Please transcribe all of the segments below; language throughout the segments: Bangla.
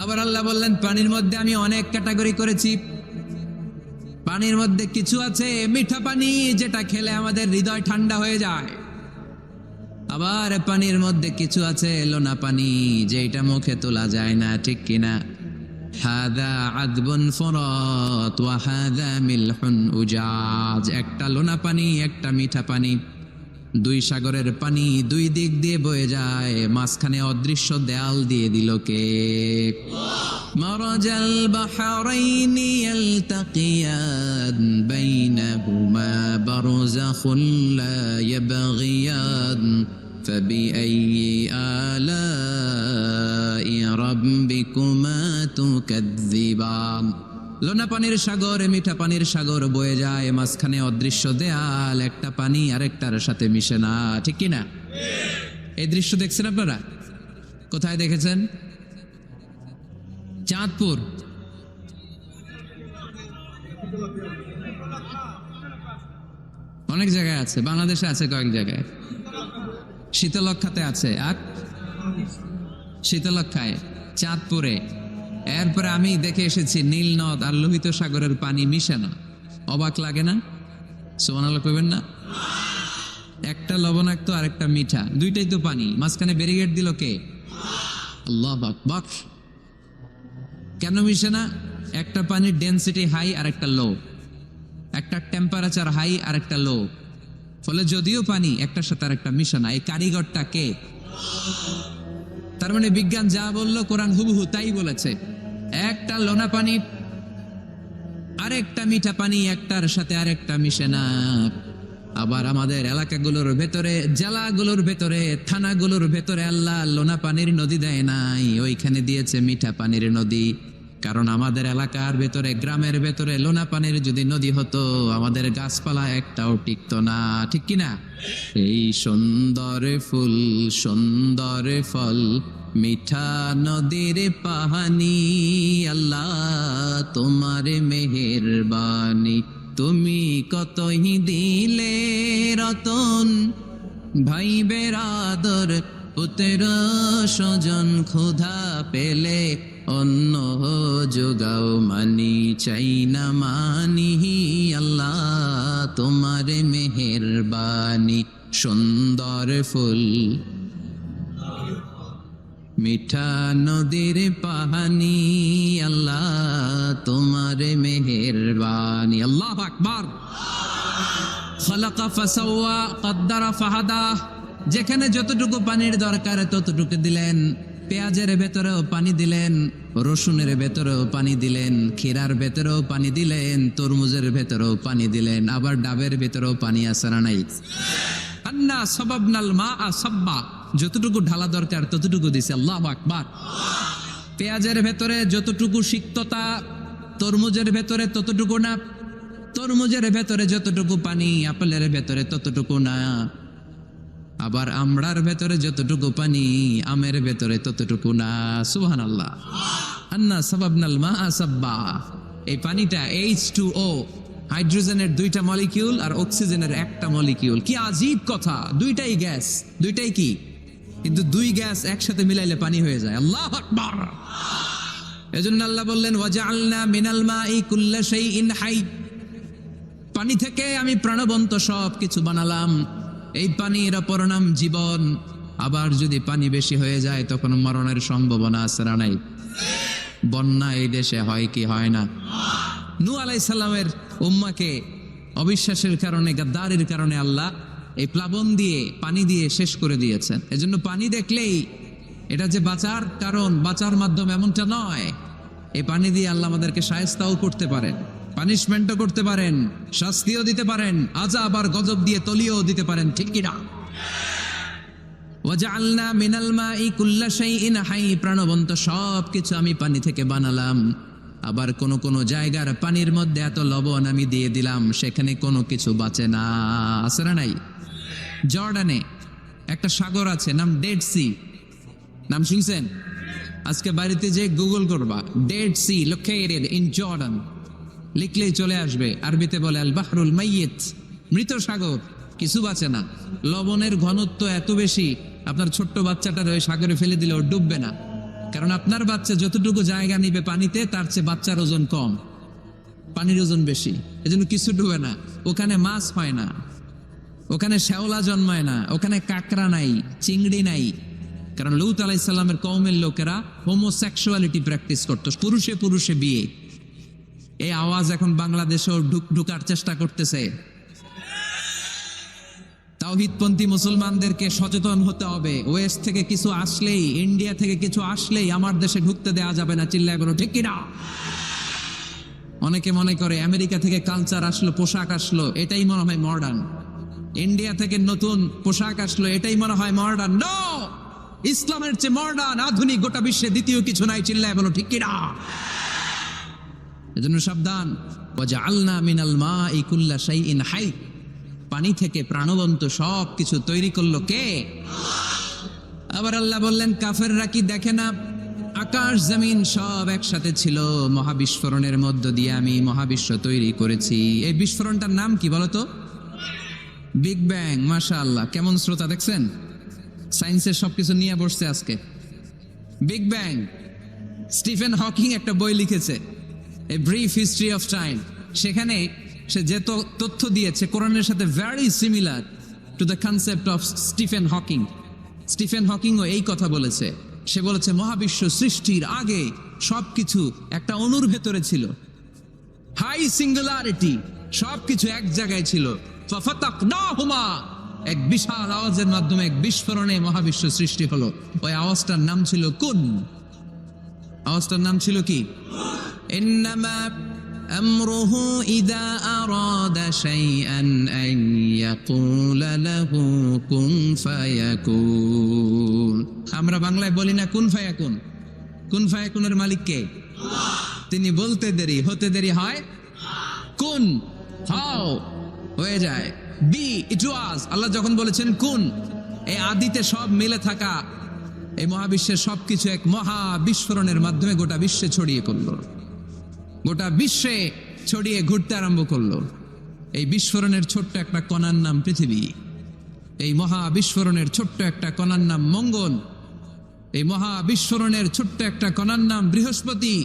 আবার আল্লাহ বললেন পানির মধ্যে আমি অনেক ক্যাটাগরি করেছি। পানির মধ্যে কিছু আছে মিঠা পানি, যেটা খেলে আমাদের হৃদয় ঠান্ডা হয়ে যায়। আবার পানির মধ্যে কিছু আছে লোনা পানি, যেটা মুখে তোলা যায় না, ঠিক কিনা? হাদা আদবুন ফুরাত ওয়া হাদা মিলহুন উজাজ। একটা লোনা পানি, একটা মিঠা পানি, দুই সাগরের পানি দুই দিক দিয়ে বয়ে যায়, মাঝখানে অদৃশ্য দেয়াল দিয়ে দিল কে? মারাজাল বাহরাইনি ইয়ালতাকিয়ান বাইনাহুমা বারযাখুন লা ইয়াবগিয়ান ফাবিআইয়ি আলাই রাব্বিকুমা তুকাযযিবান। লোনা পানির সাগর, মিঠা পানির সাগর বয়ে যায়, মাঝখানে অদৃশ্য দেয়াল, একটা পানি আরেকটার সাথে মিশে না, ঠিক কিনা? এই দৃশ্য দেখছেন আপনারা? কোথায় দেখেছেন? চাঁদপুর, অনেক জায়গায় আছে, বাংলাদেশে আছে কয়েক জায়গায়, শীতলক্ষাতে আছে, আর শীতলক্ষায়, চাঁদপুরে। এরপরে আমি দেখে এসেছি নীল নদ আর লোহিত সাগরের পানি মিশে না। অবাক লাগে না? সুবহানাল্লাহ কইবেন না? একটা লবণাক্ত আর একটা মিঠা, দুইটাই তো পানি, মাঝখানে ব্যারিকেড দিল কে? আল্লাহু আকবার। কেন মিশে না? একটা পানির ডেনসিটি হাই আর একটা লো, একটা টেম্পারেচার হাই আর একটা লো, ফলে যদিও পানি একটার সাথে আর একটা মিশে না। এই কারিগরটা কে? তার মানে বিজ্ঞান যা বললো কোরআন হুবহু তাই বলেছে। একটা লোনা পানি আরেকটা মিঠা পানি, একটার সাথে আরেকটা মিশে না। আবার আমাদের এলাকাগুলোর ভেতরে, জেলাগুলোর ভেতরে, থানাগুলোর ভেতরে আল্লাহ লোনা পানির নদী দেয় নাই, ওইখানে দিয়েছে মিঠা পানির নদী। কারণ আমাদের এলাকার ভেতরে, গ্রামের ভেতরে লোনা পানির যদি নদী হতো, আমাদের গাছপালা একটাও টিকতো না, ঠিক কিনা? এই সুন্দর ফুল, সুন্দর ফল, মিঠা নদীর পাহানি, আল্লাহ তোমার মেহেরবানি। তুমি কতই দিলে রতন, ভাই বেরাদর পুত্র স্বজন, ক্ষুধা পেলে অন্ন যোগাও, মানি চাই না মানি, আল্লাহ তোমার মেহেরবানি। সুন্দর ফুল, মিঠা নদীর পাহানি, আল্লাহ তোমার মেহেরবানি। আল্লাহু আকবার। খালাকা ফাসাওয়া কদ্দারা ফাহাদা। যেখানে যতটুকু পানির দরকার ততটুকু দিলেন। পেঁয়াজের ভেতরেও পানি দিলেন, রসুনের ভেতরেও পানি দিলেন, ক্ষীরার ভেতরেও পানি দিলেন, তরমুজের ভেতরেও পানি দিলেন, আবার ডাবের ভেতরেও পানি আছে না নাই? আন্না সাবাবনাল মাআ সাব্বা। যতটুকু ঢালা দরকার ততটুকু দিছে। আল্লাহু আকবার। পেঁয়াজের ভেতরে যতটুকু সিক্ততা, তরমুজের ভেতরে ততটুকু না। তরমুজের ভেতরে যতটুকু পানি, আপেলের ভেতরে ততটুকু না। আবার আমড়ার ভেতরে যতটুকু পানি, আমের ভেতরে ততটুকু না। সুবহানাল্লাহ। আন্না সাবাবনাল মাআ সাব্বা। এই পানিটা H2O, হাইড্রোজেনের দুইটা মলিকিউল আর অক্সিজেনের একটা মলিকিউল। কি আজীব কথা! দুইটাই গ্যাস, দুইটাই কি? কিন্তু দুই গ্যাস একসাথে মিলাইলে পানি হয়ে যায়। আল্লাহু আকবার। এজন্য আল্লাহ বললেন ওয়াজআলনা মিনাল মাই কুল্লা শাইইন হাই। পানি থেকে আমি প্রাণবন্ত সব কিছু বানালাম। এই পানির অপর নাম জীবন। আবার যদি পানি বেশি হয়ে যায় তখন মরণের সম্ভাবনা আছে না নাই? বন্যা এই দেশে হয় কি হয় না? নূহ আলাইহিস সালামের উম্মাকে অবিশ্বাসের কারণে, গাদ্দারির কারণে আল্লাহ এই প্লাবন দিয়ে, পানি দিয়ে শেষ করে দিয়েছেন। এজন্য পানি দেখলেই এটা যে বাঁচার কারণ, বাঁচার মাধ্যম এমনটা নয়। এই পানি দিয়ে আল্লাহ আমাদেরকে শায়েস্তাও করতে পারেন, পানিশমেন্টও করতে পারেন, শাস্তিও দিতে পারেন, আযাব আর গজব দিয়ে তলিয়েও দিতে পারেন, ঠিক কিনা? ওয়াজআলনা মিনাল মাই কুল্লা শাইইন হাই। প্রাণবন্ত সব কিছু আমি পানি থেকে বানালাম। আবার কোন কোন জায়গার পানির মধ্যে এত লবণ আমি দিয়ে দিলাম, সেখানে কোনো কিছু বাঁচে না। আছে না নাই? জর্ডানে একটা সাগর আছে, নাম ডেড সি। নাম শুনছেন? আজকে বাড়িতে যে গুগল করবা, Dead Sea located in Jordan, লিখলেই চলে আসবে। আরবিতে বলে আল বাহরুল মাইয়িত, মৃত সাগর, কিছু বাঁচে না। লবণের ঘনত্ব এত বেশি, আপনার ছোট্ট বাচ্চাটার ওই সাগরে ফেলে দিলে ও ডুববে না। কারণ আপনার বাচ্চা যতটুকু জায়গা নিবে পানিতে, তার চেয়ে বাচ্চার ওজন কম, পানির ওজন বেশি। এজন্য কিছু ডুবে না। ওখানে মাছ হয় না, ওখানে শ্যাওলা জন্মায় না, ওখানে কাঁকড়া নাই, চিংড়ি নাই। কারণ লূত আলাইহিস সালামের কওমের লোকেরা হোমোসেক্সুয়ালিটি প্র্যাকটিস করতো, পুরুষে পুরুষে বিয়ে। এই আওয়াজ এখন বাংলাদেশেও ঢুকার চেষ্টা করতেছে। তাওহীদপন্থী মুসলমানদেরকে সচেতন হতে হবে। ওয়েস্ট থেকে কিছু আসলেই, ইন্ডিয়া থেকে কিছু আসলেই আমার দেশে ঢুকতে দেওয়া যাবে না। চিল্লায় বলো ঠিক কিনা? অনেকে মনে করে আমেরিকা থেকে কালচার আসলো, পোশাক আসলো, এটাই মনে হয় মডার্ন। ইন্ডিয়া থেকে নতুন পোশাক আসলো, এটাই মনে হয় মডার্ন। নো, ইসলামের চেয়ে মডার্ন, আধুনিক গোটা বিশ্বে দ্বিতীয় কিছু নাই। চিল্লায় বলো ঠিক কিনা? এজন্য সাবধান। ওয়াজআলনা মিনাল মাই কুল্লা শাইইন হাই, পানি থেকে প্রাণবন্ত সব কিছু তৈরি করলো কে? আবার আল্লাহ বললেন, কাফেররা কি দেখে না? আকাশ জমিন সব একসাথে ছিল, মহাবিস্ফোরণের মধ্য দিয়ে আমি মহাবিশ্ব তৈরি করেছি। এই বিস্ফোরণটার নাম কি বলতো? Big bang. মাশাআল্লাহ, কেমন শ্রোতা দেখছেন? সায়েন্সের সবকিছু নিয়ে বসছে আজকে। Big bang. স্টিফেন হকিং একটা বই লিখেছে, a brief history of time. সেখানে সে যে তথ্য দিয়েছে কোরআনের সাথে very similar to the concept of Stephen Hawking. Stephen হকিংও এই কথা বলেছে। সে বলেছে মহাবিশ্ব সৃষ্টির আগে সবকিছু একটা অণুর ভেতরে ছিল, হাই সিঙ্গুলারিটি, সবকিছু এক জায়গায় ছিল। ফাফাতাকনাহুমা, এক বিশাল আওয়াজের মাধ্যমে, এক বিস্ফোরণে মহাবিশ্ব সৃষ্টি হলো। ওই আওয়াজটার নাম ছিল কুন। আওয়াজটার নাম ছিল কি? ইন্নামা আমরুহু ইযা আরাদা শাইআন আন ইয়াকুলা লাহু কুন ফায়াকুন। আমরা বাংলায় বলি না কুন ফায়াকুন? কুন ফায়াকুনের মালিক কে? তিনি বলতে দেরি, হতে দেরি হয়। কুন, হাও, হয়ে যায়। বি, ইট ওয়াজ। আল্লাহ যখন বলেছেন কুন, এই আদিতে সব মিলে থাকা এই মহাবিশ্বের সবকিছু এক মহা বিস্ফোরণের মাধ্যমে গোটা বিশ্বে ছড়িয়ে পড়লো, গোটা বিশ্বে ছড়িয়ে ঘুরতে আরম্ভ করলো। এই বিস্ফোরণের ছোট্ট একটা কণার নাম পৃথিবী। এই মহা বিস্ফোরণের ছোট্ট একটা কণার নাম মঙ্গল। এই মহা বিস্ফোরণের ছোট্ট একটা কণার নাম বৃহস্পতি।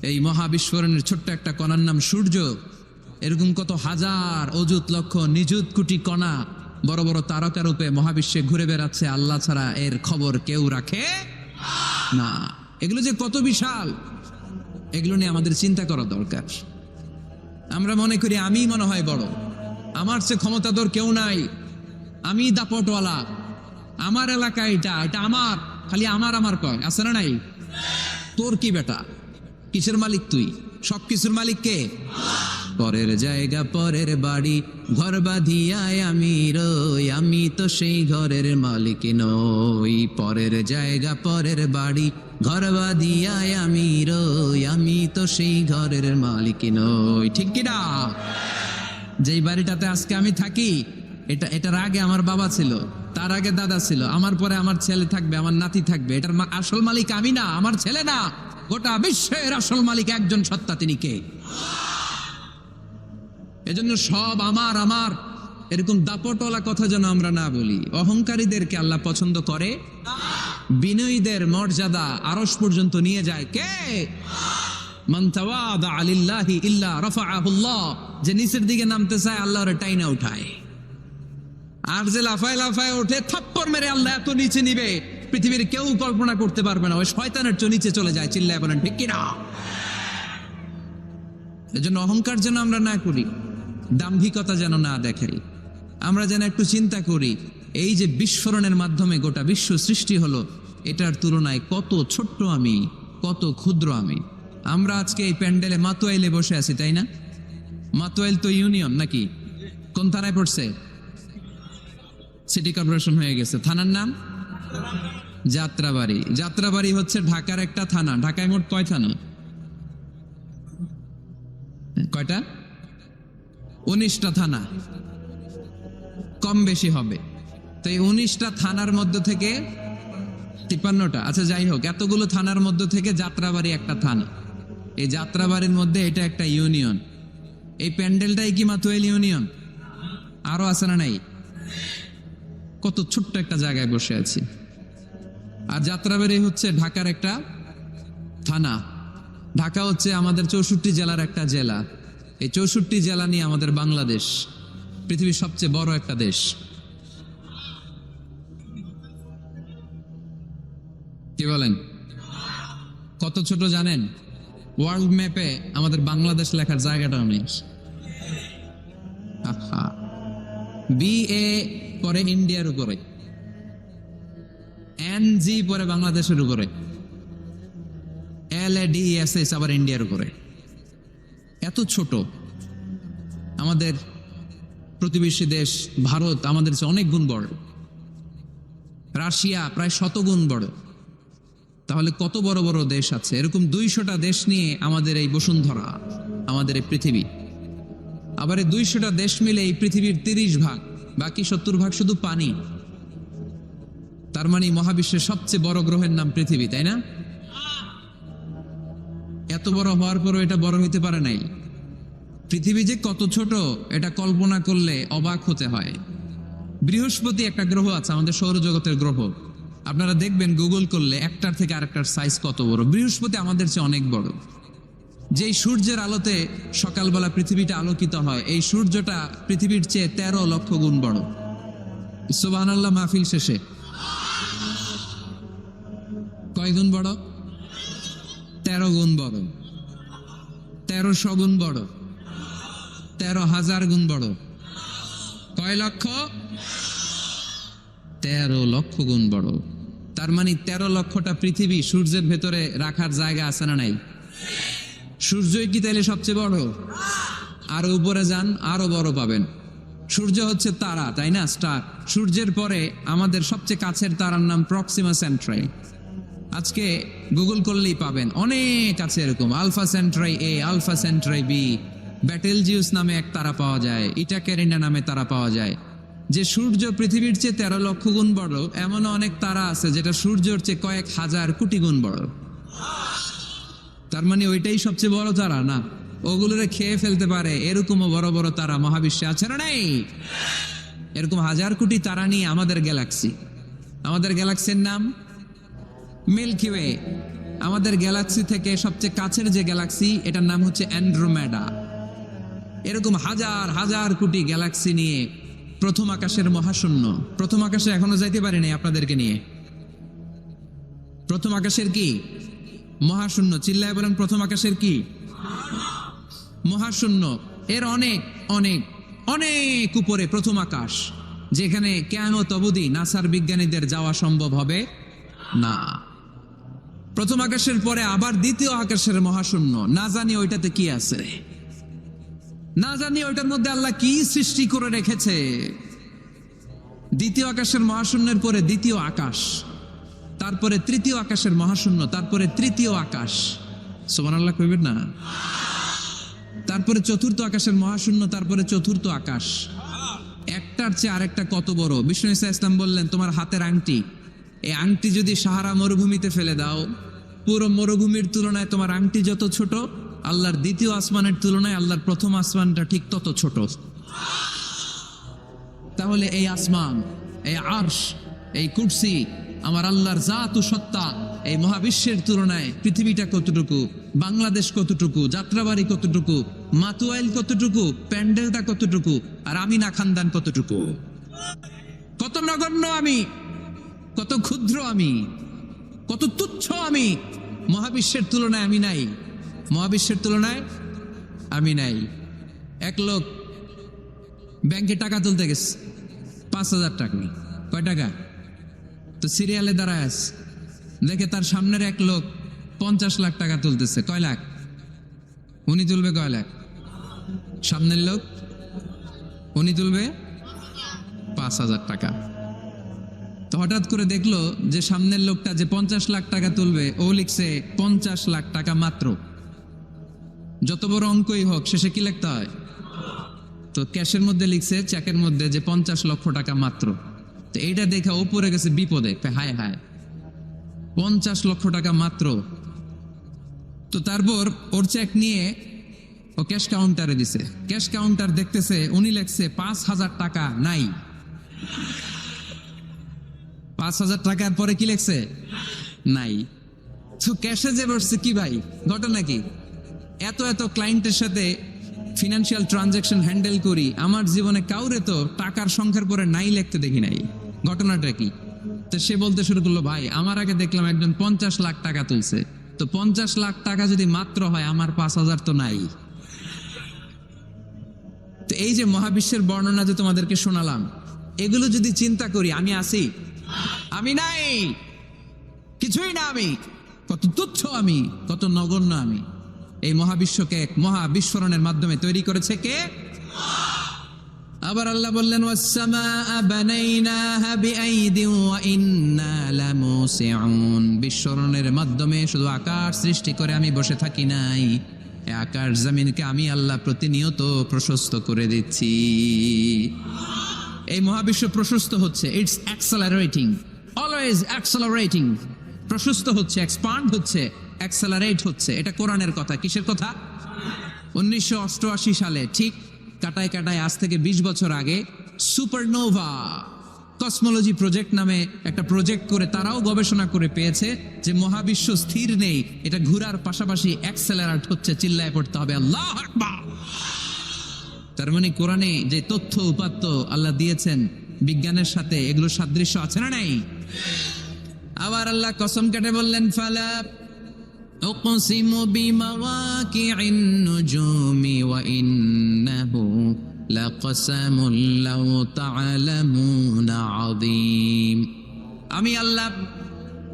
এই মহা বিস্ফোরণের ছোট্ট একটা কণার নাম সূর্য। এরকম কত হাজার, অযুত, লক্ষ, নিযুত কোটি কণা বড় বড় তারকা রূপে মহাবিশ্বে ঘুরে বেড়াচ্ছে। আল্লাহ ছাড়া এর খবর কেউ রাখে না। এগুলো যে কত বিশাল, এগুলো নিয়ে আমাদের চিন্তা করা দরকার। আমরা মনে করি আমি মনে হয় বড়, আমার চেয়ে ক্ষমতাধর কেউ নাই, আমি দাপটওয়ালা, আমার এলাকা এটা আমার, খালি আমার আমার কয়, আছে না নাই? তোর কি বেটা? কিসের মালিক তুই? সবকিছুর মালিক কে? পরের জায়গা পরের বাড়ি, ঘর বাঁধিয়ায় আমি রই, আমি তো সেই ঘরের মালিক নই। পরের জায়গা পরের বাড়ি, ঘর বাঁধিয়ায় আমি রই, আমি তো সেই ঘরের মালিক নই। ঠিক কিনা? যেই বাড়িটাতে আজকে আমি থাকি, এটার আগে আমার বাবা ছিল, তার আগে দাদা ছিল, আমার পরে আমার ছেলে থাকবে, আমার নাতি থাকবে। এটার আসল মালিক আমি না, আমার ছেলে না, গোটা বিশ্বের আসল মালিক একজন সত্তা, তিনি কে? এজন্য সব আমার আমার এরকম দাপটওয়ালা কথা যেন আমরা না বলি। অহংকারীদেরকে আল্লাহ পছন্দ করে। বিনয়ীদের মর্যাদা আরশ পর্যন্ত নিয়ে যায় কে? মান তাওয়াদা লিল্লাহি ইল্লা রাফাআহুল্লাহ। যে নিচের দিকে নামতে চায় আল্লাহ ওরে টাইনা উঠায়, আর যে লাফায় লাফায় ওঠে থাপ্পড় মেরে আল্লাহ এত নিচে নিবে পৃথিবীর কেউ কল্পনা করতে পারবে না। ওই শয়তানের চেয়ে নিচে চলে যায়। চিল্লায় বলেন ঠিক কিনা? এজন্য অহংকার যেন আমরা না করি, দাম্ভিকতা যেন না দেখাই। আমরা যেন একটু চিন্তা করি, এই যে বিস্ফোরণের মাধ্যমে গোটা বিশ্ব সৃষ্টি হলো, এটার তুলনায় কত ছোট্ট আমি, কত ক্ষুদ্র আমি। আমরা আজকে এই প্যান্ডেলে মাতোয়াইলে বসে আছি, তাই না? মাতোয়াইল তো ইউনিয়ন নাকি? কোন থানায় পড়ছে? সিটি কর্পোরেশন হয়ে গেছে। থানার নাম যাত্রাবাড়ি। যাত্রাবাড়ি হচ্ছে ঢাকার একটা থানা। ঢাকায় মোট কয় থানা? কয়টা? 19টা থানা, কম বেশি হবে। তো এই 19টা থানার মধ্য থেকে 53টা, আচ্ছা যাই হোক, এতগুলো থানার মধ্য থেকে যাত্রাবাড়ি একটা থানা। এই যাত্রাবাড়ির মধ্যে এটা একটা ইউনিয়ন। এই প্যান্ডেলটাই কি মাতোয়াইল ইউনিয়ন? আরো আছে না নাই? কত ছোট্ট একটা জায়গায় বসে আছি। আর যাত্রাবাড়ি হচ্ছে ঢাকার একটা থানা। ঢাকা হচ্ছে আমাদের 64 জেলার একটা জেলা। এই 64 জেলা নিয়ে আমাদের বাংলাদেশ পৃথিবীর সবচেয়ে বড় একটা দেশ। কি বলেন? কত ছোট জানেন? ওয়ার্ল্ড ম্যাপে আমাদের বাংলাদেশ লেখার জায়গাটাও নেই। BA পরে ইন্ডিয়ার উপরে, NG পরে বাংলাদেশের উপরে, LADSS আবার ইন্ডিয়ার উপরে। এত ছোট। আমাদের প্রতিবেশী দেশ ভারত আমাদের চেয়ে অনেক গুণ বড়, রাশিয়া প্রায় 100 গুণ বড়। তাহলে কত বড় বড় দেশ আছে? এরকম 200টা দেশ নিয়ে আমাদের এই বসুন্ধরা, আমাদের এই পৃথিবী। আবার এই 200টা দেশ মিলে এই পৃথিবীর 30 ভাগ, বাকি 70 ভাগ শুধু পানি। তার মানে মহাবিশ্বের সবচেয়ে বড় গ্রহের নাম পৃথিবী, তাই না? এত বড় হওয়ার পরও এটা বড় হইতে পারে নাই। পৃথিবী যে কত ছোট এটা কল্পনা করলে অবাক হতে হয়। বৃহস্পতি একটা গ্রহ আছে, আমাদের সৌরজগতের গ্রহ। আপনারা দেখবেন গুগল করলে একটার থেকে আরেকটার সাইজ কত বড়। বৃহস্পতি আমাদের চেয়ে অনেক বড়। যেই সূর্যের আলোতে সকালবেলা পৃথিবীটা আলোকিত হয়, এই সূর্যটা পৃথিবীর চেয়ে 13 লক্ষ গুণ বড়। সুবহানাল্লাহ মাহফিল শেষে কয় গুণ বড়? 13 গুণ বড়, 1300 গুণ বড়, 13,000 গুণ বড়। কয় লক্ষ? 13 লক্ষ গুণ বড়। তার মানে 13 লক্ষটা পৃথিবী সূর্যের ভেতরে রাখার জায়গা আছে না নাই? সূর্যই কি তাইলে সবচেয়ে বড়? আর উপরে যান, আরো বড় পাবেন। সূর্য হচ্ছে তারা, তাই না? স্টার। সূর্যের পরে আমাদের সবচেয়ে কাছের তারার নাম প্রক্সিমা সেন্ট্রাই। আজকে গুগল করলেই পাবেন, অনেক আছে এরকম। Alpha Centauri A, Alpha Centauri B, Betelgeuse নামে এক তারা পাওয়া যায়, ইটা ক্যারিনা নামে তারা পাওয়া যায়। যে সূর্য পৃথিবীর চেয়ে 13 লক্ষ গুণ বড়, এমন অনেক তারা আছে যেটা সূর্যের চেয়ে কয়েক হাজার কোটি গুণ বড়। তার মানে ওইটাই সবচেয়ে বড় তারা না? ওগুলোরে খেয়ে ফেলতে পারে এরকমও বড় বড় তারা মহাবিশ্বে আছে না নাই? এরকম হাজার কোটি তারা নিয়ে আমাদের গ্যালাক্সি। আমাদের গ্যালাক্সির নাম মিল্কি ওয়ে। আমাদের গ্যালাক্সি থেকে সবচেয়ে কাছের যে গ্যালাক্সি, এটার নাম হচ্ছে অ্যান্ড্রোমেডা। এরকম হাজার হাজার কোটি গ্যালাক্সি নিয়ে প্রথম আকাশের মহাশূন্য। প্রথম আকাশে এখনো যাইতে পারিনি আপনাদেরকে নিয়ে। প্রথম আকাশের কি? মহাশূন্য। চিল্লায় বলেন, প্রথম আকাশের কি? মহাশূন্য। এর অনেক অনেক অনেক উপরে প্রথম আকাশ, যেখানে কিয়ামত অবধি নাসার বিজ্ঞানীদের যাওয়া সম্ভব হবে না। প্রথম আকাশের পরে আবার দ্বিতীয় আকাশের মহাশূন্য। না জানি ওইটাতে কি আছে, না জানি ওইটার মধ্যে আল্লাহ কি সৃষ্টি করে রেখেছে। দ্বিতীয় আকাশের মহাশূন্যের পরে দ্বিতীয় আকাশ, তারপরে তৃতীয় আকাশের মহাশূন্য, তারপরে তৃতীয় আকাশ। সুবহানাল্লাহ কইবেন না? তারপরে চতুর্থ আকাশের মহাশূন্য, তারপরে চতুর্থ আকাশ। একটার চেয়ে আরেকটা কত বড়। বিষ্ণু ঈসা ইসলাম বললেন, তোমার হাতের আংটি, এই আংটি যদি সাহারা মরুভূমিতে ফেলে দাও, পুরো মরুভূমির তুলনায় তোমার আংটি যত ছোট, আল্লাহর দ্বিতীয় আসমানের তুলনায় আল্লাহর প্রথম আসমানটা ঠিক তত ছোট। তাহলে এই আসমান, এই আরশ, এই কুরসি, আমার আল্লাহর জাত ও সত্তা, এই মহাবিশ্বের তুলনায় পৃথিবীটা কতটুকু, বাংলাদেশ কতটুকু, যাত্রাবাড়ি কতটুকু, মাতুয়াইল কতটুকু, প্যান্ডেলটা কতটুকু, আর আমি না খানদান কতটুকু। কত নগণ্য আমি, কত ক্ষুদ্র আমি, কত তুচ্ছ আমি। মহাবিশ্বের তুলনায় আমি নাই, মহাবিশ্বের তুলনায় আমি নাই। এক লোক ব্যাংকে টাকা তুলতে গেছে, 5,000 টাকা। কয় টাকা? তো সিরিয়ালে দাঁড়ায় আছে, দেখে তার সামনের এক লোক 50 লাখ টাকা তুলতেছে। কয় লাখ? উনি তুলবে কয় লাখ? সামনের লোক উনি তুলবে 5,000 টাকা। তো হঠাৎ করে দেখলো যে সামনের লোকটা যে 50 লাখ টাকা তুলবে, ও লিখছে 50 লাখ টাকা মাত্র। যত বড় অঙ্কই হোক, শেষে কি লিখতে হয়? তো ক্যাশের মধ্যে লিখছে, চেকের মধ্যে, যে 50 লক্ষ টাকা মাত্র। তো এইটা দেখে ও পড়ে গেছে বিপদে। হায় হায়, 50 লক্ষ টাকা মাত্র। তো তারপর ওর চেক নিয়ে ও ক্যাশ কাউন্টারে দিছে। ক্যাশ কাউন্টার দেখতেছে, উনি লেখছে 5,000 টাকা নাই। 5,000 টাকার পরে কি লেখছে? নাই। তো ক্যাশে যে বসছে কি ভাই, ঘটনা কি? এত এত ক্লায়েন্টের সাথে ফিনান্সিয়াল ট্রানজাকশন হ্যান্ডেল করি, আমার জীবনে কাউরে তো টাকার সংখ্যার পরে নাই লিখতে দেখি নাই। ঘটনাটা কি? তো সে বলতে শুরু করলো, ভাই আমার আগে দেখলাম একজন 50 লাখ টাকা তুলছে, তো 50 লাখ টাকা যদি মাত্র হয়, আমার 5,000 তো নাই। তো এই যে মহাবিশ্বের বর্ণনা যে তোমাদেরকে শোনালাম, এগুলো যদি চিন্তা করি, আমি আছি? আমি নাই, কিছুই না আমি, কত তুচ্ছ আমি, কত নগণ্য আমি। এই মহাবিশ্বকে এক মহা বিস্ফোরণের মাধ্যমে তৈরি করেছে কে? আবার আল্লাহ বললেন, ওয়াস-সামাআ বানাইনাহা বিআইদিন ওয়া ইন্না লামুসিউন। বিস্ফোরণের মাধ্যমে শুধু আকাশ সৃষ্টি করে আমি বসে থাকি নাই, এই আকাশ জমিনকে আমি আল্লাহ প্রতিনিয়ত প্রশস্ত করে দিচ্ছি। এই মহাবিশ্ব প্রশস্ত হচ্ছে, ইটস অ্যাক্সেলারেটিং, অলওয়েজ অ্যাক্সেলারেটিং। প্রশস্ত হচ্ছে, এক্সপান্ড হচ্ছে, অ্যাক্সেলারেট হচ্ছে। এটা কোরআনের কথা। কিসের কথা? 1988 সালে ঠিক কাটায় কাটায় আজ থেকে 20 বছর আগে সুপারনোভা কসমোলজি প্রজেক্ট নামে একটা প্রজেক্ট করে তারাও গবেষণা করে পেয়েছে যে মহাবিশ্ব স্থির নেই, এটা ঘোরার পাশাপাশি অ্যাক্সেলারেট হচ্ছে। চিল্লায় পড়তে হবে আল্লাহু আকবার। তার মানে কোরআনে যে তথ্য উপাত্ত আল্লাহ দিয়েছেন বিজ্ঞানের সাথে, এগুলো সাদৃশ্য আছে না নাই? আবার আল্লাহ কসম কেটে বললেন, ফালা উকসিমু বিমাওয়াকিইন নুজুমি ওয়া ইন্নাহু লাকসামুল লাউ তা'লামুনা আযীম। আমি আল্লাহ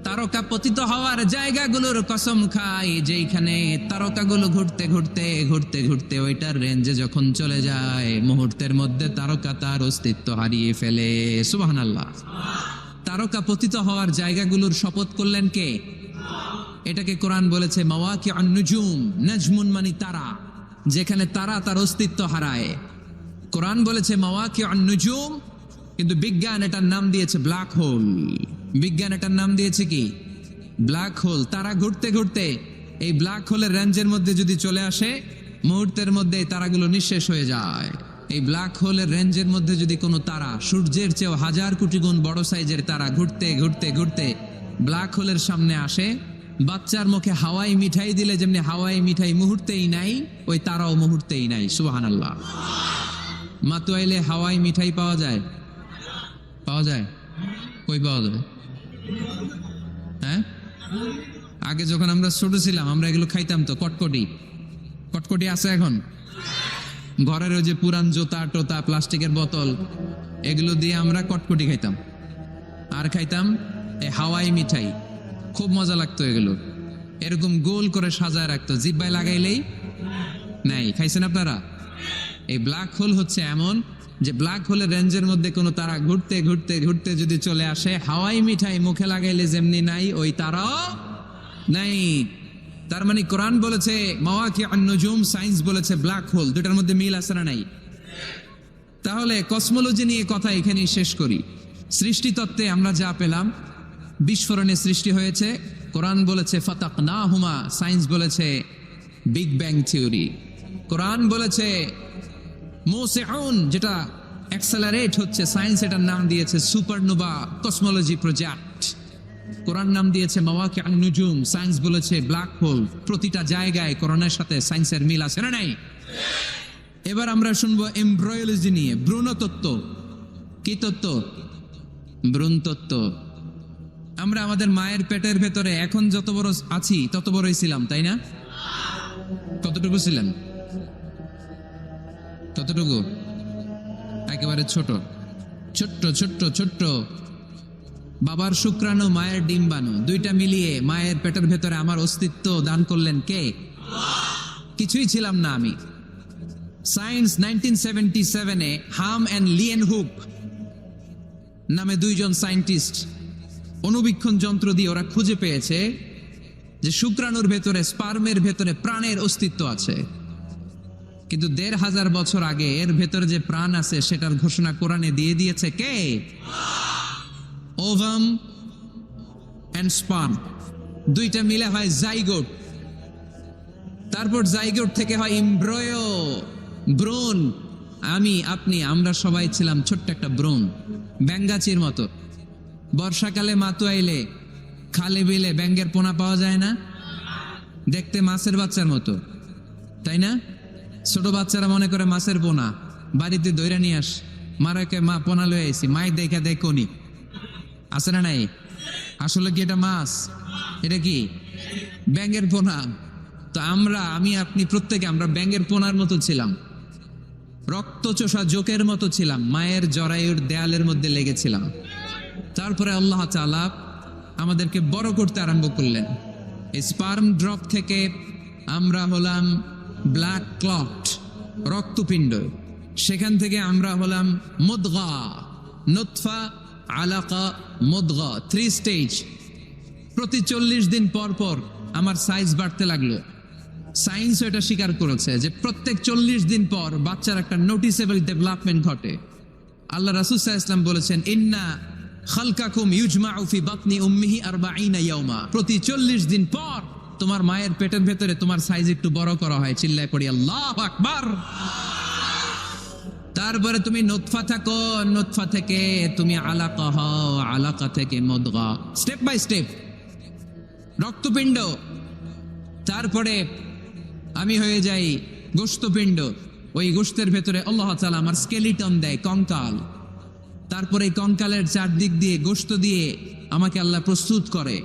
তারকা পতিত হওয়ার জায়গাগুলোর কসম খাই, যেখানে তারকাগুলো ঘুরতে ঘুরতে ঘুরতে ঘুরতে ওইটার রেঞ্জে যখন চলে যায়, মুহূর্তের মধ্যে তারকা তার অস্তিত্ব হারিয়ে ফেলে। সুবহানাল্লাহ। তারকা পতিত হওয়ার জায়গাগুলোর শপথ করলেন কে? এটাকে কোরআন বলেছে মাওয়াকিউন নুজুম। নাজমুন মানে তারা, যেখানে তারা তার অস্তিত্ব হারায়। কোরআন বলেছে মাওয়াকিউন নুজুম, কিন্তু বিজ্ঞান এটার নাম দিয়েছে ব্ল্যাক হোল। বিজ্ঞান এটার নাম দিয়েছে কি? Black hole. তারা ঘুরতে ঘুরতে এই ব্ল্যাক হোলের রেঞ্জের মধ্যে যদি চলে আসে, মুহূর্তের মধ্যে তারাগুলো নিঃশেষ হয়ে যায়। এই ব্ল্যাক হোলের রেঞ্জের মধ্যে যদি কোনো তারা সূর্যের চেয়েও 1000 কোটি গুণ বড় সাইজের তারা ঘুরতে ঘুরতে ঘুরতে ব্ল্যাক হোলের সামনে আসে, বাচ্চার মুখে হাওয়াই মিঠাই দিলে যেমনি হাওয়াই মিঠাই মুহূর্তেই নাই, ওই তারাও মুহূর্তেই নাই। সুবহানাল্লাহ। মাতুয়াইলে হাওয়াই মিঠাই পাওয়া যায়? পাওয়া যায়? কই পাওয়া যায়? হ্যাঁ, আগে যখন আমরা ছোট ছিলাম আমরা এগুলো খাইতাম তো। কটকটি, কটকটি আছে এখন? ঘরের ওই যে পুরান জোতা টোতা প্লাস্টিকের বোতল, এগুলো দিয়ে আমরা কটকটি খাইতাম। আর খাইতাম এই হাওয়াই মিঠাই, খুব মজা লাগতো। এগুলো এরকম গোল করে সাজায় রাখতো, জিব্বায় লাগাইলেই নাই। খাইছেন আপনারা? এই ব্ল্যাক হোল হচ্ছে এমন যে ব্ল্যাক হোলের রেঞ্জের মধ্যে কোনো তারা ঘুরতে ঘুরতে ঘুরতে যদি চলে আসে, হাওয়াই মিঠাই মুখে লাগাইলে যেমনি নাই, ওই তারাও নাই। তার মানে কোরআন বলেছে মাওয়াকিউন নুজুম, সায়েন্স বলেছে ব্ল্যাক হোল। দুটার মধ্যে মিল আছে না নাই? তাহলে কসমোলজি নিয়ে কথা এখানেই শেষ করি। সৃষ্টিতত্ত্বে আমরা যা পেলাম, বিস্ফোরণে সৃষ্টি হয়েছে। কোরআন বলেছে ফাতাকনাহুমা, সায়েন্স বলেছে বিগ ব্যাং থিওরি। কোরআন বলেছে মুসিউন, যেটা অ্যাক্সেলারেট হচ্ছে, সায়েন্স এটার নাম দিয়েছে সুপারনোভা কসমোলজি প্রজেক্ট। কোরআন নাম দিয়েছে মাওয়াকিউন নুজুম, সায়েন্স বলেছে ব্ল্যাক হোল। প্রতিটা জায়গায় কোরআনের সাথে সায়েন্সের মিল আছে না নাই? এবার আমরা শুনবো এমব্রয়োলজি নিয়ে, ভ্রূণতত্ত্ব। কি তত্ত্ব? ভ্রূণতত্ত্ব। আমরা আমাদের মায়ের পেটের ভেতরে এখন যত বড় আছি তত বড়ই ছিলাম, তাই না? কতটুকু ছিলেন? কতটুকু? একেবারে ছোট, ছোট্ট ছোট্ট ছোট্ট। বাবার শুক্রাণু, মায়ের ডিম্বাণু, দুইটা মিলিয়ে মায়ের পেটের ভেতরে আমার অস্তিত্ব দান করলেন কে? কিছুই ছিলাম না আমি। সায়েন্স 1977-এ হাম অ্যান্ড লিয়েন হুপ নামে দুইজন সায়েন্টিস্ট অনুবীক্ষণ যন্ত্র দিয়ে ওরা খুঁজে পেয়েছে যে শুক্রাণুর ভেতরে, স্পার্মের ভেতরে প্রাণের অস্তিত্ব আছে। কিন্তু 1500 বছর আগে এর ভেতরে যে প্রাণ আছে সেটার ঘোষণা কোরআনে দিয়ে দিয়েছে কে? ওভাম এন্ড স্পার্ম, দুইটা মিলে হয় জাইগোট। তারপর জাইগোট থেকে হয় এমব্রয়ো, ভ্রূণ। আমি, আপনি, আমরা সবাই ছিলাম ছোট্ট একটা ভ্রূণ, ব্যাঙ্গাচির মতো। বর্ষাকালে মাতু আইলে খালে বিলে ব্যাঙের পোনা পাওয়া যায় না? দেখতে মাছের বাচ্চার মতো, তাই না? ছোট বাচ্চারা মনে করে মাছের পোনা, বাড়িতে দইরা নিয়ে আস, মারাকে মা পোনা লয়ে আইছি, মাই দেখা দেখনি, আছে না নাই? আসলে কি এটা মাছ? এটা কি ব্যাঙের পোনা? তো আমি আপনি প্রত্যেকে আমরা ব্যাঙের পোনার মতো ছিলাম, রক্তচোষা জোকের মতো ছিলাম, মায়ের জরায়ুর দেয়ালের মধ্যে লেগেছিলাম। তারপরে আল্লাহ তাআলা আমাদেরকে বড় করতে আরম্ভ করলেন। স্পার্ম ড্রপ থেকে আমরা হলাম ব্লাড ক্লট, রক্তপিণ্ড। সেখান থেকে আমরা হলাম মুদগা, নুতফা, আলাকা, মুদগা, 3 স্টেজ। প্রতি 40 দিন পর পর আমার সাইজ বাড়তে লাগলো। সায়েন্স এটা স্বীকার করেছে যে প্রত্যেক 40 দিন পর বাচ্চার একটা নোটিসেবল ডেভেলপমেন্ট ঘটে। আল্লাহ রাসূল সাল্লাল্লাহু আলাইহি ওয়াসাল্লাম বলেছেন, ইন্না খালকাকুম ইউজমাউ ফি বাতনি উম্মিহি 40 ইয়াওমা। প্রতি 40 দিন পর তোমার মায়ের পেটের ভেতরে তোমার সাইজ একটু বড় করা হয়। চিল্লায় পড়ি আল্লাহু আকবার। তারপরে তুমি নুতফা থাকো, নুতফা থেকে তুমি আলাকা হও, আলাকা থেকে মুদগা, স্টেপ বাই স্টেপ রক্তপিণ্ড। তারপরে আমি হয়ে যাই গোশতপিণ্ড। ওই গোশতের ভেতরে আল্লাহ তাআলা আমার স্কেলিটন দেয়, কঙ্কাল। তারপরে এই কঙ্কালের চারদিক দিয়ে গোশত দিয়ে আমাকে আল্লাহ প্রস্তুত করে।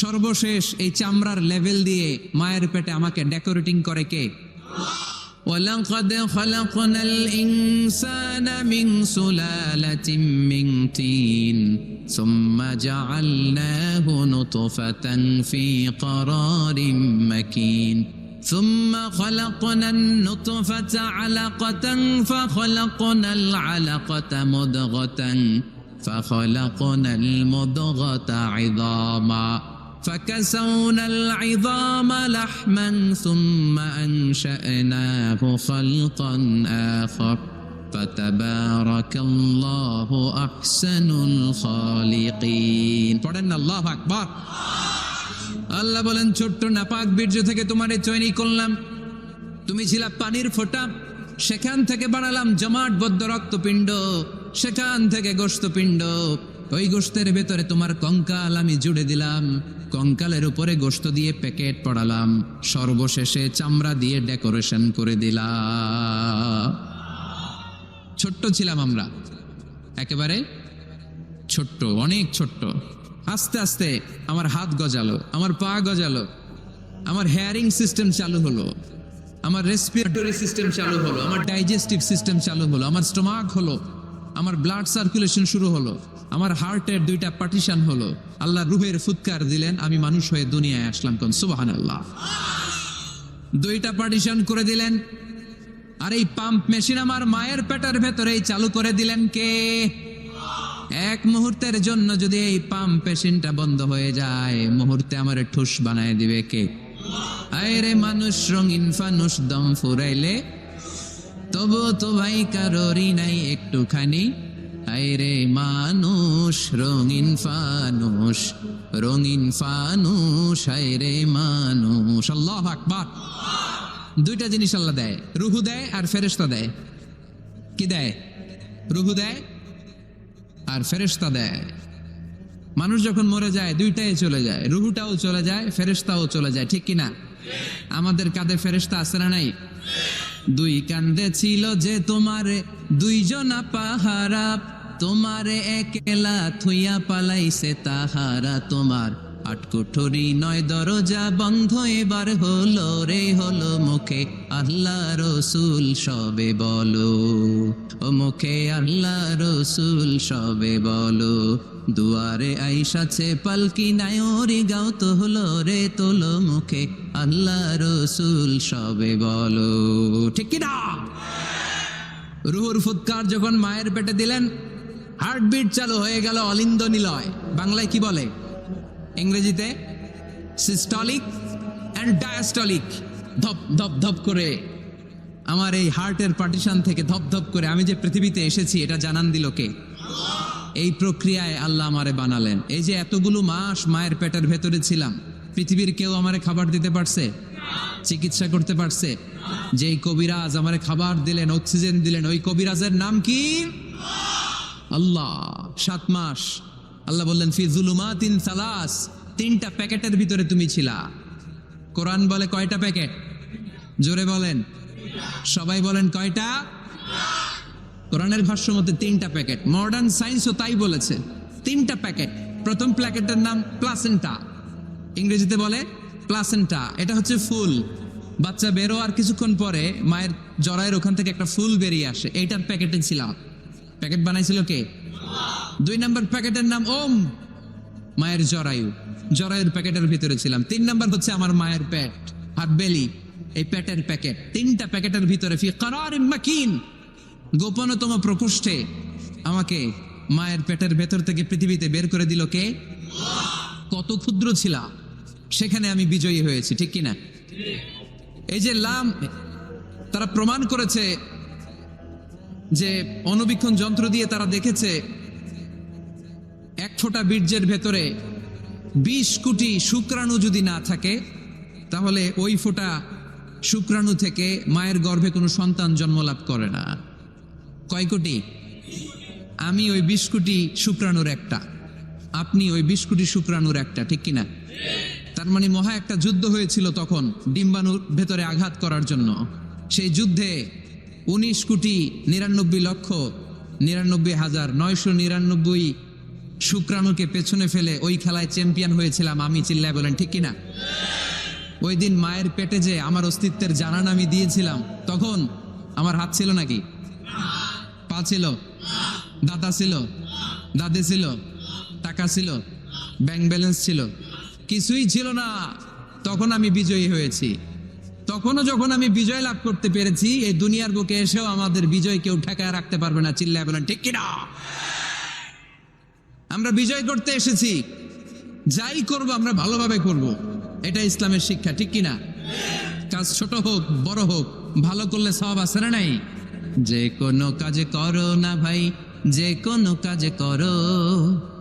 সর্বশেষ এই চামড়ার লেভেল দিয়ে মায়ের পেটে আমাকে ডেকোরেটিং করে কে? ওয়ালাকাদ খালাকনাল ইনসানা মিন সুলালাতিন মিন তিন সুম্মা জাআলনাহু নুতফাতান ফি ক্বারারিম মাকিন ثم خلقنا النطفة علقة فخلقنا العلقة مضغة فخلقنا المضغة عظاما فكسونا العظام لحما ثم أنشأناه خلقا آخر فتبارك الله أحسن الخالقين. পড়েন আল্লাহু আকবার। আল্লাহ বলেন, ছোট্ট নাপাক বীর্য থেকে তোমারে তৈরি করলাম, তুমি ছিলা পানির ফোঁটা, সেখান থেকে বানালাম জমাটবদ্ধ রক্তপিণ্ড, সেখান থেকে গোশতপিণ্ড। ওই গোশতের ভেতরে তোমার কঙ্কাল আমি জুড়ে দিলাম, কঙ্কালের উপরে গোশত দিয়ে প্যাকেট পড়ালাম, সর্বশেষে চামড়া দিয়ে ডেকোরেশন করে দিলাম। ছোট্ট ছিলাম আমরা, একেবারে ছোট্ট, অনেক ছোট্ট। আস্তে আস্তে আমার হাত গজালো, আমার পা গজালো, আমার হেয়ারিং সিস্টেম চালু হলো, আমার রেসপিরেটরি সিস্টেম চালু হলো, আমার ডাইজেস্টিভ সিস্টেম চালু হলো, আমার স্টোমাক হলো, আমার ব্লাড সার্কুলেশন শুরু হলো, আমার হার্টের 2টা পার্টিশন হলো। আল্লাহ রুহের ফুৎকার দিলেন, আমি মানুষ হয়ে দুনিয়ায় আসলাম। কোন সুবহানাল্লাহ। 2টা পার্টিশন করে দিলেন। আর এই পাম্প মেশিন আমার মায়ের পেটের ভেতরেই চালু করে দিলেন কে? এক মুহূর্তের জন্য যদি এই পাম্প মেশিনটা বন্ধ হয়ে যায়, মুহূর্তে আমার ঠুস বানায় দিবে কে? আরে মানুষ রঙিন ফানুস, দম ফুরাইলে তবু তো ভাই কারোরই নাই একটুখানি। আরে মানুষ রঙিন ফানুস, রঙিন ফানুস, আরে মানুষ। আল্লাহু আকবার। 2টা জিনিস আল্লাহ দেয়, রুহু দেয় আর ফেরেশতা দেয়। কি দেয়? রুহু দেয় আর ফেরেশতা দেয়। মানুষ যখন মরে যায় 2টাই চলে যায়, রুহুটাও চলে যায়, ফেরেশতাও চলে যায়, ঠিক কিনা? আমাদের কাঁধে ফেরেশতা আছে না নাই? 2 কান্দে ছিল যে তোমারে 2 জনা পাহারা, তোমারে একলা থুইয়া পালাইছে তাহারা। তোমার 8 কুঠরি 9 দরজা বন্ধ এবার হলো রে, হলো মুখে আল্লাহ রসুল সবে বলো, ও মুখে আল্লাহ রসুল সবে বলো। দুয়ারে আইসাছে পালকি নায়রি, গাও তো হলো রে তোলো মুখে আল্লাহ রসুল সবে বলো, ঠিক কিনা? রুহুর ফুৎকার যখন মায়ের পেটে দিলেন, হার্টবিট চালু হয়ে গেল, অলিন্দ নিলয়। বাংলায় কি বলে? ইংরেজিতে সিস্টলিক অ্যান্ড ডায়াস্টলিক। ধপ ধপ ধপ করে আমার এই হার্টের পার্টিশন থেকে ধপ ধপ করে আমি যে পৃথিবীতে এসেছি এটা জানান দিল কে? এই প্রক্রিয়ায় আল্লাহ আমারে বানালেন। এই যে এতগুলো মাস মায়ের পেটের ভেতরে ছিলাম, পৃথিবীর কেউ আমারে খাবার দিতে পারছে? চিকিৎসা করতে পারছে? যেই কবিরাজ আমারে খাবার দিলেন, অক্সিজেন দিলেন, ওই কবিরাজের নাম কি? আল্লাহ। 7 মাস আল্লাহ বললেন ফি যুলুমাতিন সালাস, তিনটা প্যাকেটের ভিতরে তুমি ছিলা। কোরআন বলে কয়টা প্যাকেট? জোরে বলেন, সবাই বলেন কয়টা? কোরআনের ভাষ্য মতে তিনটা প্যাকেট। মডার্ন সায়েন্সও তাই বলেছে, তিনটা প্যাকেট। প্রথম প্যাকেটের নাম প্লাসেন্টা, ইংরেজিতে বলে প্লাসেন্টা। এটা হচ্ছে ফুল, বাচ্চা বেরো আর কিছুক্ষণ পরে মায়ের জরায়ের ওখান থেকে একটা ফুল বেরিয়ে আসে, এইটার প্যাকেটে ছিলাম। প্যাকেট বানাইছিল কে? 2 নম্বর প্যাকেটের নাম ওম, মায়ের জরায়ু, জরায়ুর প্যাকেটের ভিতরে ছিলাম। 3 নম্বর হচ্ছে আমার মায়ের পেট, হাত বেলি, এই পেটের প্যাকেট। তিনটা প্যাকেটের ভিতরে ফি করারিন মাকিন, গোপনতম প্রকোষ্ঠে আমাকে মায়ের পেটের ভেতর থেকে পৃথিবীতে বের করে দিল কে? কত ক্ষুদ্র ছিলাম, সেখানে আমি বিজয়ী হয়েছি, ঠিক কিনা? এই যে লাম, তারা প্রমাণ করেছে যে অণুবীক্ষণ যন্ত্র দিয়ে তারা দেখেছে 1 ফোঁটা বীর্যের ভেতরে 20 কোটি শুক্রাণু যদি না থাকে, তাহলে ওই ফোঁটা শুক্রাণু থেকে মায়ের গর্ভে কোনো সন্তান জন্ম লাভ করে না। কয় কোটি? আমি ওই 20 কোটি শুক্রাণুর একটা, আপনি ওই 20 কোটি শুক্রাণুর একটা, ঠিক কিনা? তার মানে মহা একটা যুদ্ধ হয়েছিল তখন ডিম্বাণুর ভেতরে আঘাত করার জন্য। সেই যুদ্ধে 19,99,99,999 শুক্রাণুকে পেছনে ফেলে ওই খেলায় চ্যাম্পিয়ন হয়েছিলাম আমি। চিল্লায় বলেন ঠিক কিনা? ওই দিন মায়ের পেটে যে আমার অস্তিত্বের জানান আমি দিয়েছিলাম, তখন আমার হাত ছিল নাকি? পা ছিল? দাদা ছিল? দাদে ছিল? টাকা ছিল? ব্যাংক ব্যালেন্স ছিল? কিছুই ছিল না। তখন আমি বিজয়ী হয়েছি। তখনও যখন আমি বিজয় লাভ করতে পেরেছি, এই দুনিয়ার বুকে এসেও আমাদের বিজয় কেউ ঠেকায় রাখতে পারবে না। চিল্লায় বলেন ঠিক কিনা? আমরা বিজয় করতে এসেছি, যাই করব আমরা ভালোভাবে করব, এটা ইসলামের শিক্ষা, ঠিক কিনা? কাজ ছোট হোক বড় হোক, ভালো করলে সওয়াব আছে না নাই? যে কোনো কাজে করো না ভাই, যে কোনো কাজে করো,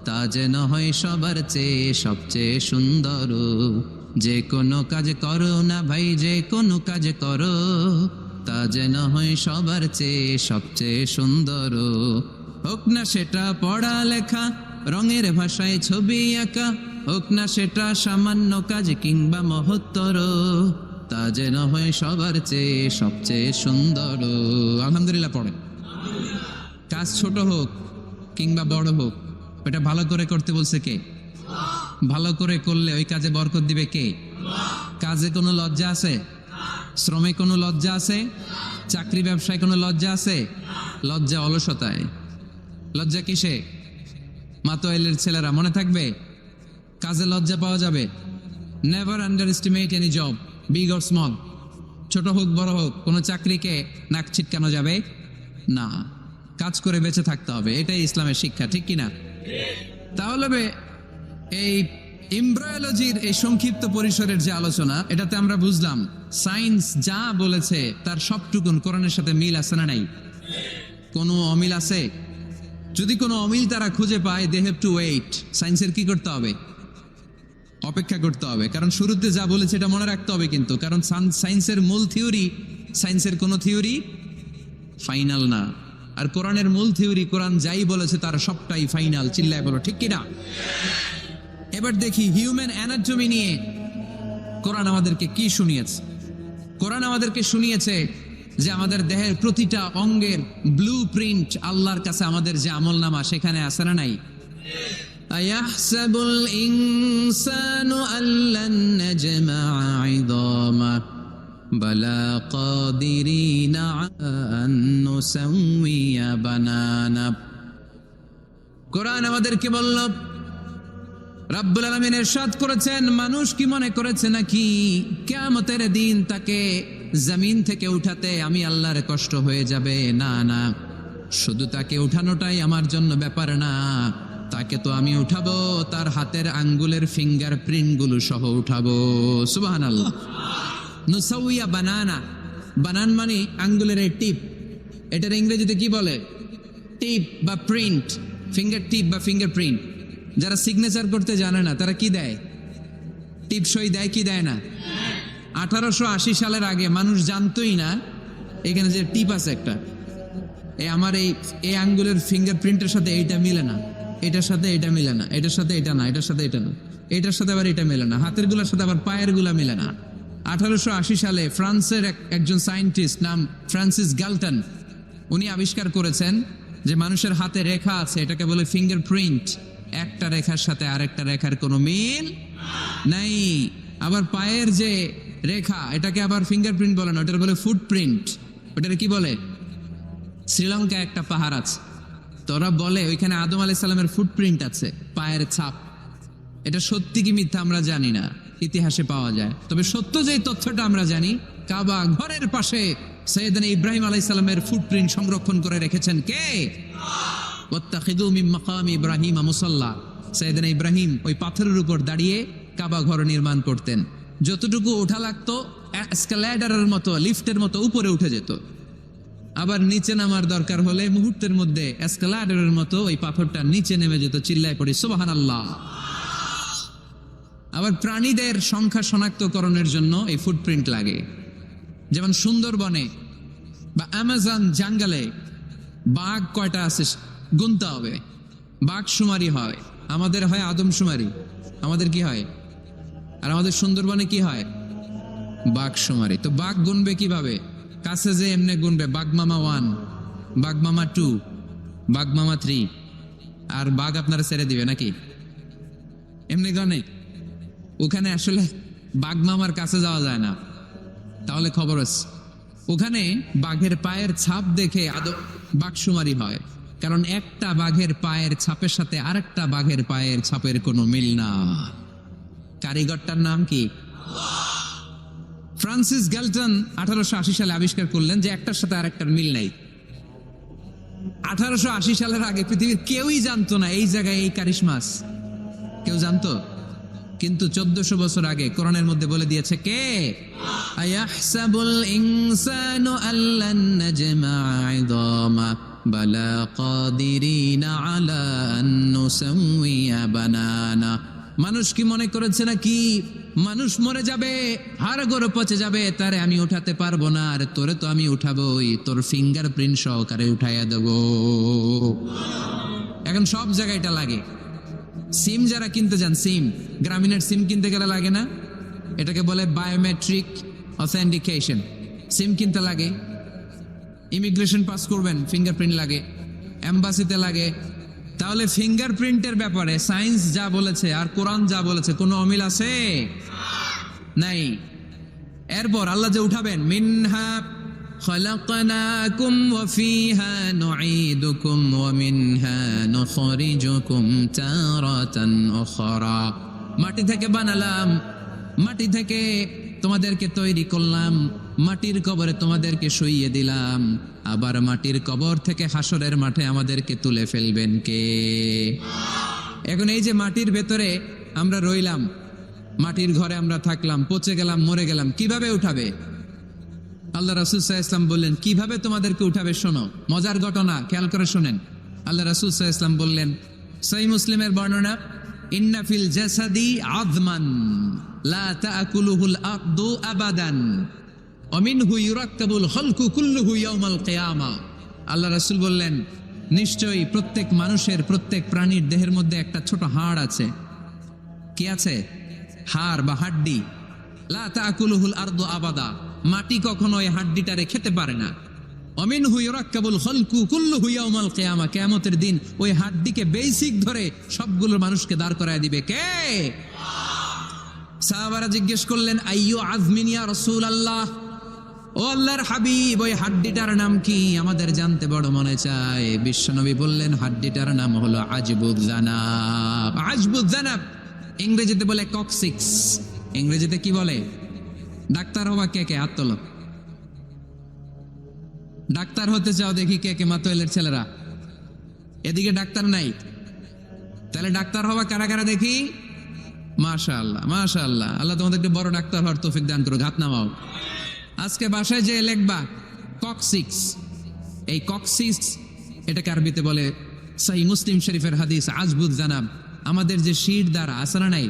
তা যেন হয় সবার চেয়ে সবচেয়ে সুন্দর। যে কোনো কাজে করো না ভাই, যে কোনো কাজে করো, তা যেন হয় সবার চেয়ে সবচেয়ে সুন্দর। হোক না সেটা পড়া লেখা, রঙের ভাষায় ছবি আঁকা, হোক না সেটা সামান্য কাজ কিংবা মহত্তর, তা যেন হয় সবার চেয়ে সবচেয়ে সুন্দর। আলহামদুলিল্লাহ পড়ে। কাজ ছোট হোক কিংবা বড় হোক, এটা ভালো করে করতে বলছে কে? ভালো করে করলে ওই কাজে বরকত দিবে কে? কাজে কোনো লজ্জা আছে? শ্রমে কোনো লজ্জা আছে? চাকরি ব্যবসায় কোনো লজ্জা আছে? লজ্জা অলসতায়। লজ্জা কিসে? মাতোয়াইলের ছেলেরা মনে থাকবে, কাজে লজ্জা পাওয়া যাবে। Never under estimate any job, big or small. ছোট হোক বড় হোক, কোনো চাকরিকে নাক ছিটকানো যাবে না। কাজ করে বেঁচে থাকতে হবে, এটাই ইসলামের শিক্ষা, ঠিক কিনা? তাহলে এই এমব্রায়োলজির এই সংক্ষিপ্ত পরিসরের যে আলোচনা, এটাতে আমরা বুঝলাম সায়েন্স যা বলেছে তার সবটুকুন কোরআনের সাথে মিল আছে না নাই? কোনো অমিল আছে? যদি কোনো অমিল তারা খুঁজে পায়, দে হ্যাভ টু ওয়েট। সায়েন্সের কি করতে হবে? অপেক্ষা করতে হবে। কারণ শুরুতে যা বলেছে এটা মনে রাখতে হবে কিন্তু, কারণ সায়েন্সের মূল থিওরি, সায়েন্সের কোনো থিওরি ফাইনাল না। আর কোরআনের মূল থিওরি, কোরআন যাই বলেছে তার সবটাই ফাইনাল। চিল্লায় বলো ঠিক কিনা? এবার দেখি হিউম্যান অ্যানাটমি নিয়ে কোরআন আমাদেরকে কি শুনিয়েছে। কোরআন আমাদেরকে শুনিয়েছে যে আমাদের দেহের প্রতিটা অঙ্গের ব্লু প্রিন্ট আল্লাহর কাছে আমাদের যে আমলনামা, সেখানে আছে না নাই? আয়াহসাবুল ইনসানু আল্লান নাজমা'a 'ইযামা বালা কাদিরিনা আন নুসাউইয়া বানানা। কোরআন আমাদেরকে বলল, রাব্বুল আলামিন ইরশাদ করেছেন, মানুষ কি মনে করেছে নাকি কিয়ামতের দিন তাকে জমিন থেকে উঠাতে আমি আল্লাহর কষ্ট হয়ে যাবে? না না, শুধু তাকে উঠানোটাই আমার জন্য ব্যাপার না, তাকে তো আমি উঠাবো তার হাতের আঙ্গুলের ফিঙ্গার প্রিন্ট গুলো সহ উঠাবো। সুবহানাল্লাহ। নুসাউইয়া বানানা, বানান মানে আঙ্গুলের এই টিপ, এটার ইংরেজিতে কি বলে? টিপ বা প্রিন্ট, ফিঙ্গার টিপ বা ফিঙ্গার প্রিন্ট। যারা সিগনেচার করতে জানে না তারা কি দেয়? টিপ সই দেয় কি দেয় না? 1880 সালের আগে মানুষ জানতোই না এখানে যে টিপ আছে একটা, আমার এই আঙ্গুলের ফিঙ্গার প্রিন্টের সাথে এইটা মিলে না, এটার সাথে এটা মিলে না, এটার সাথে এটা না, এটার সাথে এটা না, এটার সাথে আবার এটা মিলে না, হাতের গুলার সাথে আবার পায়ের গুলা মিলে না। 1880 সালে ফ্রান্সের একজন সায়েন্টিস্ট নাম ফ্রান্সিস গ্যালটন, উনি আবিষ্কার করেছেন যে মানুষের হাতে রেখা আছে, এটাকে বলে ফিঙ্গারপ্রিন্ট। একটা রেখার সাথে আরেকটা রেখার কোনো মিল নাই। আবার পায়ের যে রেখা, এটাকে আবার ফিঙ্গারপ্রিন্ট বলে না, ওটার বলে ফুটপ্রিন্ট। ওটার কি বলে? শ্রীলঙ্কায় একটা পাহাড় আছে, তোরা বলে ওইখানে আদম আলাইহিস সালামের ফুটপ্রিন্ট আছে, পায়ের ছাপ। এটা সত্যি কি মিথ্যা আমরা জানি না, ইতিহাসে পাওয়া যায়। তবে সত্য যে তথ্যটা আমরা জানি, কাবা ঘরের পাশে সাইয়েদনা ইব্রাহিম আলাইহিস সালামের ফুটপ্রিন্ট সংরক্ষণ করে রেখেছেন কে? ওয়াত্তাখিযু মিন মাকামি ইব্রাহিম মুসাল্লা। সাইয়েদনা ইব্রাহিম ওই পাথরের উপর দাঁড়িয়ে কাবা ঘর নির্মাণ করতেন। যতটুকু ওঠা লাগতো এসকালেটরের মতো, লিফটের মতো উপরে উঠে যেত। আবার নিচে নামার দরকার হলে মুহূর্তের মধ্যে এসকালেটরের মতো ওই পাথরটা নিচে নেমে যেত। চিল্লায় পড়ি সুবহানাল্লাহ। আবার প্রাণীদের সংখ্যা শনাক্তকরণের জন্য এই ফুটপ্রিন্ট লাগে। যেমন সুন্দরবনে বা অ্যামাজন জঙ্গলে বাঘ কয়টা আছে গুনতে হবে, বাঘ শুমারি হয়। আমাদের হয় আদমশুমারি, আমাদের কি হয়? আর আমাদের সুন্দরবনে কি হয়? বাঘ শুমারি। তো বাঘ গুনবে কিভাবে? কাছে যে এমনি গুনবে, বাঘ মামা 1, বাঘ মামা 2, বাঘ মামা 3, আর বাঘ আপনারা ছেড়ে দিবে নাকি? এমনি গনে? ওখানে আসলে বাঘ মামার কাছে যাওয়া যায় না, তাহলে খবর আছে। ওখানে বাঘের পায়ের ছাপ দেখে বাঘ শুমারি হয়, কারণ একটা বাঘের পায়ের ছাপের সাথে আরেকটা বাঘের পায়ের ছাপের কোনো মিল না। কারিগরটার নাম কি? ফ্রান্সিস গ্যালটন 1880 সালে আবিষ্কার করলেন যে একটার সাথে আরেকটার মিল নাই। 1880 সালের আগে পৃথিবীর কেউই জানতো না এই জায়গায় এই কারিশমাস, কেউ জানতো? কিন্তু 1400 বছর আগে কোরআনের মধ্যে বলে দিয়েছে কে? আয়াহসাবুল ইনসানু আল্লান নাজমা'a 'idama বালা কাদিরিনা আলা আন নুসাউইয়া বানানা। মানুষ কি মনে করেছে নাকি মানুষ মরে যাবে, হাড়গোড় পচে যাবে, তারে আমি উঠাতে পারবো না? আর তোরে তো আমি উঠাবোই, তোর ফিঙ্গারপ্রিন্ট সহকারে উঠাইয়া দেবো। এখন সব জায়গায় এটা লাগে। সিম যারা কিনতে যান, সিম, গ্রামীণের সিম কিনতে গেলে লাগে না? এটাকে বলে বায়োমেট্রিক অথেন্টিকেশন। সিম কিনতে লাগে, ইমিগ্রেশন পাস করবেন, ফিঙ্গারপ্রিন্ট লাগে, এম্বাসিতে লাগে। তাহলে ফিঙ্গারপ্রিন্টের ব্যাপারে সায়েন্স যা বলেছে আর কোরআন যা বলেছে কোনো অমিল আছে? নাই। এরপর আল্লাহ যে উঠাবেন, মিনহা খালাকনাকুম ওয়া ফিহা নুঈদুকুম ওয়া মিনহা নুখরিজুকুম তারাতান উখরা। মাটি থেকে বানালাম, মাটি থেকে তোমাদেরকে তৈরি করলাম, মাটির কবরে তোমাদেরকে শুইয়ে দিলাম, আবার মাটির কবর থেকে হাসরের মাঠে আমাদেরকে তুলে ফেলবেন কে? এখন এই যে মাটির ভেতরে আমরা রইলাম, মাটির ঘরে আমরা থাকলাম, পচে গেলাম, মরে গেলাম, কিভাবে উঠাবে? আল্লাহ রাসূল সাল্লাল্লাহু আলাইহি ওয়াসাল্লাম বললেন কিভাবে তোমাদেরকে উঠাবে শোনো। মজার ঘটনা, খেয়াল করে শোনেন। আল্লাহ রাসূল সাল্লাল্লাহু আলাইহি ওয়াসাল্লাম বললেন, সহিহ মুসলিমের বর্ণনা, ইন্না ফিল জাসাদি আযমান লা তাআকুলুহুল আরদু আবাদান ওয়া মিনহু ইউরাক্কাবুল খালকু কুল্লুহু ইয়াউমাল কিয়ামা। আল্লাহ রাসূল বললেন, নিশ্চয়ই প্রত্যেক মানুষের, প্রত্যেক প্রাণীর দেহের মধ্যে একটা ছোট হাড় আছে। কি আছে? হাড় বা হাড্ডি। লা তাআকুলুহুল আরদু আবাদা, মাটি কখনো ওই হাড্ডিটারে খেতে পারে না। অমিনহু ইউরাক্কাবুল খালকু কুল্লুহু ইয়াউমাল কিয়ামা, কিয়ামতের দিন ওই হাড্ডিকে বেসিক ধরে সবগুলো মানুষকে দাঁড় করায় দিবে কে? সাহাবারা জিজ্ঞেস করলেন, আইয়ু আযমিন ইয়া রাসূলুল্লাহ, ও আল্লাহর হাবিব, ওই হাড্ডিটার নাম কি? আমাদের জানতে বড় মনে চায়। বিশ্বনবী বললেন, হাড্ডিটার নাম হলো আজবুজ জানাব। আজবুজ জানাব ইংরেজিতে বলে কক্সিক্স। ইংরেজিতে কি বলে? ডাক্তার হওয়া কে কে? হাত তোলো। ডাক্তার হতে চাও দেখি কে কে? মাতোয়েলের ছেলেরা, এদিকে ডাক্তার নাই, তাহলে ডাক্তার হওয়া কারা কারা দেখি? মাশাআল্লাহ, মাশাআল্লাহ। আল্লাহ তোমাদেরকে বড় ডাক্তার হওয়ার তৌফিক দান করুক। হাত নামাও। আজকে বাসায় যে লিখবা কক্সিক্স, এই কক্সিক্স এটাকে আরবিতে বলে সহিহ মুসলিম শরীফের হাদিস আজবুজ জানাব। আমাদের যে শির দ্বারা আসরা নাই,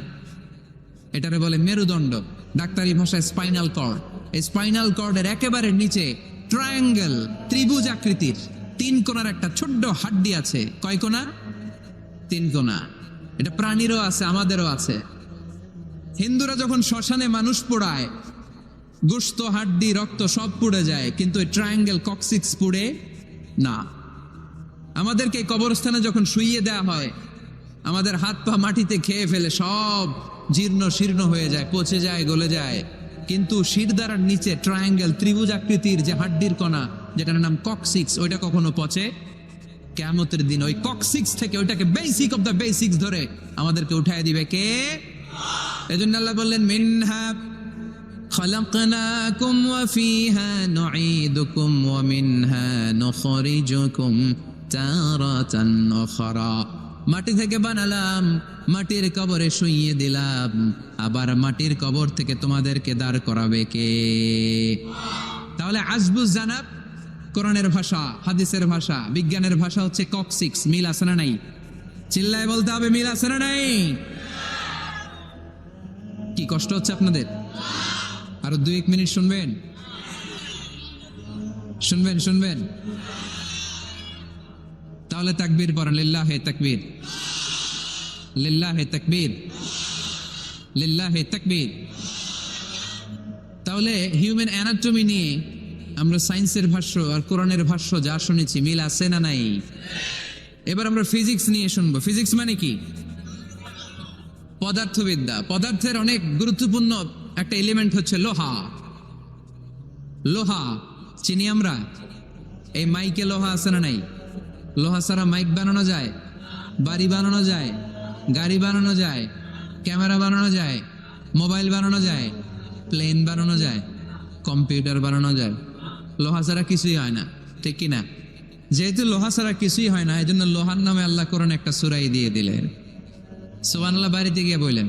এটারে বলে মেরুদণ্ড, ডাক্তারি ভাষায় স্পাইনাল কর্ড। এই স্পাইনাল কর্ডের একেবারে নিচে ট্রায়াঙ্গেল, ত্রিভুজ আকৃতির 3 কোণার একটা ছোট্ট হাড্ডি আছে। কয় কোণা? তিন কোনা। এটা প্রাণীরও আছে, আমাদেরও আছে। হিন্দুরা যখন শ্মশানে মানুষ পোড়ায়, গোশত, হাড্ডি, রক্ত সব পুড়ে যায়, কিন্তু এই ট্রায়াঙ্গেল কক্সিক্স পুড়ে না। আমাদেরকে কবরস্থানে যখন শুইয়ে দেয়া হয়, আমাদের হাত পা মাটিতে খেয়ে ফেলে, সব জীর্ণ শীর্ণ হয়ে যায়, পচে যায়, গলে যায়, কিন্তু শিরদাঁড়ার নিচে ট্রায়াঙ্গেল, ত্রিভুজ আকৃতির যে হাড্ডির কণা, যেটার নাম কক্সিক্স, ওইটা কখনো পচে? কিয়ামতের দিন ওই কক্সিক্স থেকে, ওইটাকে বেসিক অফ দ্য বেসিক্স ধরে আমাদেরকে উঠায় দিবে কে? এজন্য আল্লাহ বললেন, মিনহা খালাকনাকুম ওয়া ফিহা নুঈদুকুম ওয়া মিনহা নুখরিজুকুম তারাতান উখরা। মাটি থেকে বানালাম, মাটির কবরে শুইয়ে দিলাম, আবার মাটির কবর থেকে তোমাদেরকে দাঁড় করাবে কে? তাহলে আজবুজ জানাব কোরআনের ভাষা, হাদিসের ভাষা, বিজ্ঞানের ভাষা হচ্ছে কক্সিক্স। মিল আছে না নাই? চিল্লায় বলতে হবে, মিল আছে না নাই? কি কষ্ট হচ্ছে আপনাদের? আরো 2-1 মিনিট শুনবেন, শুনবেন, শুনবেন? তাহলে তাকবীর পড়েন, লিল্লাহে তাকবীর, লিল্লাহে তাকবীর, লিল্লাহে তাকবীর। তাহলে হিউম্যান অ্যানাটমি নিয়ে আমরা সায়েন্সের ভাষ্য আর কোরআনের ভাষ্য যা শুনেছি, মিল আছে না নাই? এবার আমরা ফিজিক্স নিয়ে শুনবো। ফিজিক্স মানে কি? পদার্থবিদ্যা। পদার্থের অনেক গুরুত্বপূর্ণ একটা এলিমেন্ট হচ্ছে লোহা। লোহা চিনি আমরা। এই মাইকে লোহা আছে না নাই? লোহা ছাড়া মাইক বানানো যায়, বাড়ি বানানো যায়, গাড়ি বানানো যায়, ক্যামেরা বানানো যায়, মোবাইল বানানো যায়, প্লেন বানানো যায়, কম্পিউটার বানানো যায়। লোহা ছাড়া কিছুই হয় না, ঠিক কিনা? যেহেতু লোহা ছাড়া কিছুই হয় না, এই জন্য লোহার নামে আল্লাহ কোরআনে একটা সূরা দিয়ে দিলেন। সুবহানাল্লাহ বাড়িতে গিয়ে বললেন,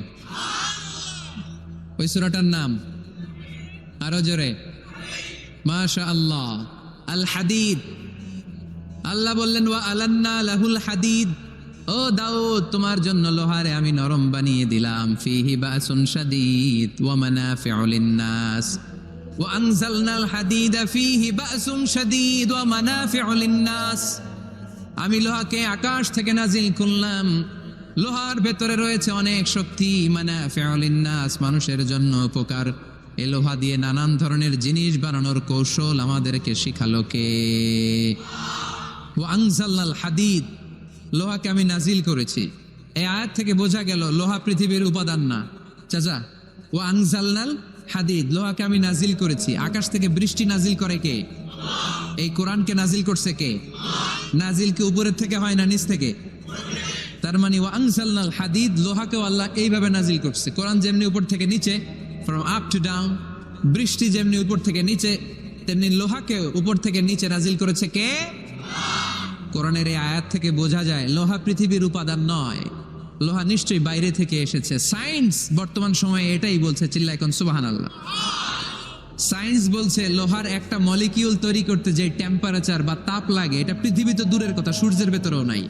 ওই সূরাটার নাম আরো জোরে, মাশাআল্লাহ, আল হাদিদ। আল্লাহ বললেন, ওয়া আলান্না লাহুল হাদিদ, ও দাউদ তোমার জন্য লোহারে আমি নরম বানিয়ে দিলাম। ফিহি বাসুন শাদীদ ওয়া মানাফিউ লিন-নাস ওয়া আনজালনাল হাদিদা ফিহি বাসুন শাদীদ ওয়া মানাফিউ লিন-নাস। আমি লোহাকে আকাশ থেকে নাজিল করলাম, লোহার ভেতরে রয়েছে অনেক শক্তি, মানাফিউ লিন-নাস, মানুষের জন্য উপকার। এই লোহা দিয়ে নানান ধরনের জিনিস বানানোর কৌশল আমাদেরকে শিখালো কে? ওয়া আনজালনাল হাদিদ, লোহাকে আমি নাজিল করেছি। এই আয়াত থেকে বোঝা গেল লোহা পৃথিবীর উপাদান না। চাচা, ওয়া আনজালনাল হাদিদ, লোহাকে আমি নাজিল করেছি। আকাশ থেকে বৃষ্টি নাজিল করে কে? এই কোরআনকে নাজিল করছে কে? নাজিল কি উপরের থেকে হয় না নিচ থেকে? তার মানে ওয়া আনজালনাল হাদিদ, লোহাকেও আল্লাহ এইভাবে নাজিল করছে। কোরআন যেমনি উপর থেকে নিচে, ফ্রম আপ টু ডাউন, বৃষ্টি যেমনি উপর থেকে নিচে, তেমনি লোহাকে উপর থেকে নিচে নাজিল করেছে কে? কোরআনের এই আয়াত থেকে বোঝা যায় লোহা পৃথিবীর উপাদান নয়, লোহা নিশ্চয়ই বাইরে থেকে এসেছে। সায়েন্স বর্তমান সময়ে এটাই বলছে, চিল্লায় কোন সুবহানাল্লাহ। সায়েন্স বলছে লোহার একটা মলিকিউল তৈরি করতে যে টেম্পারেচার বা তাপ লাগে, এটা পৃথিবী তো দূরের কথা, সূর্যের ভেতরেও নাই।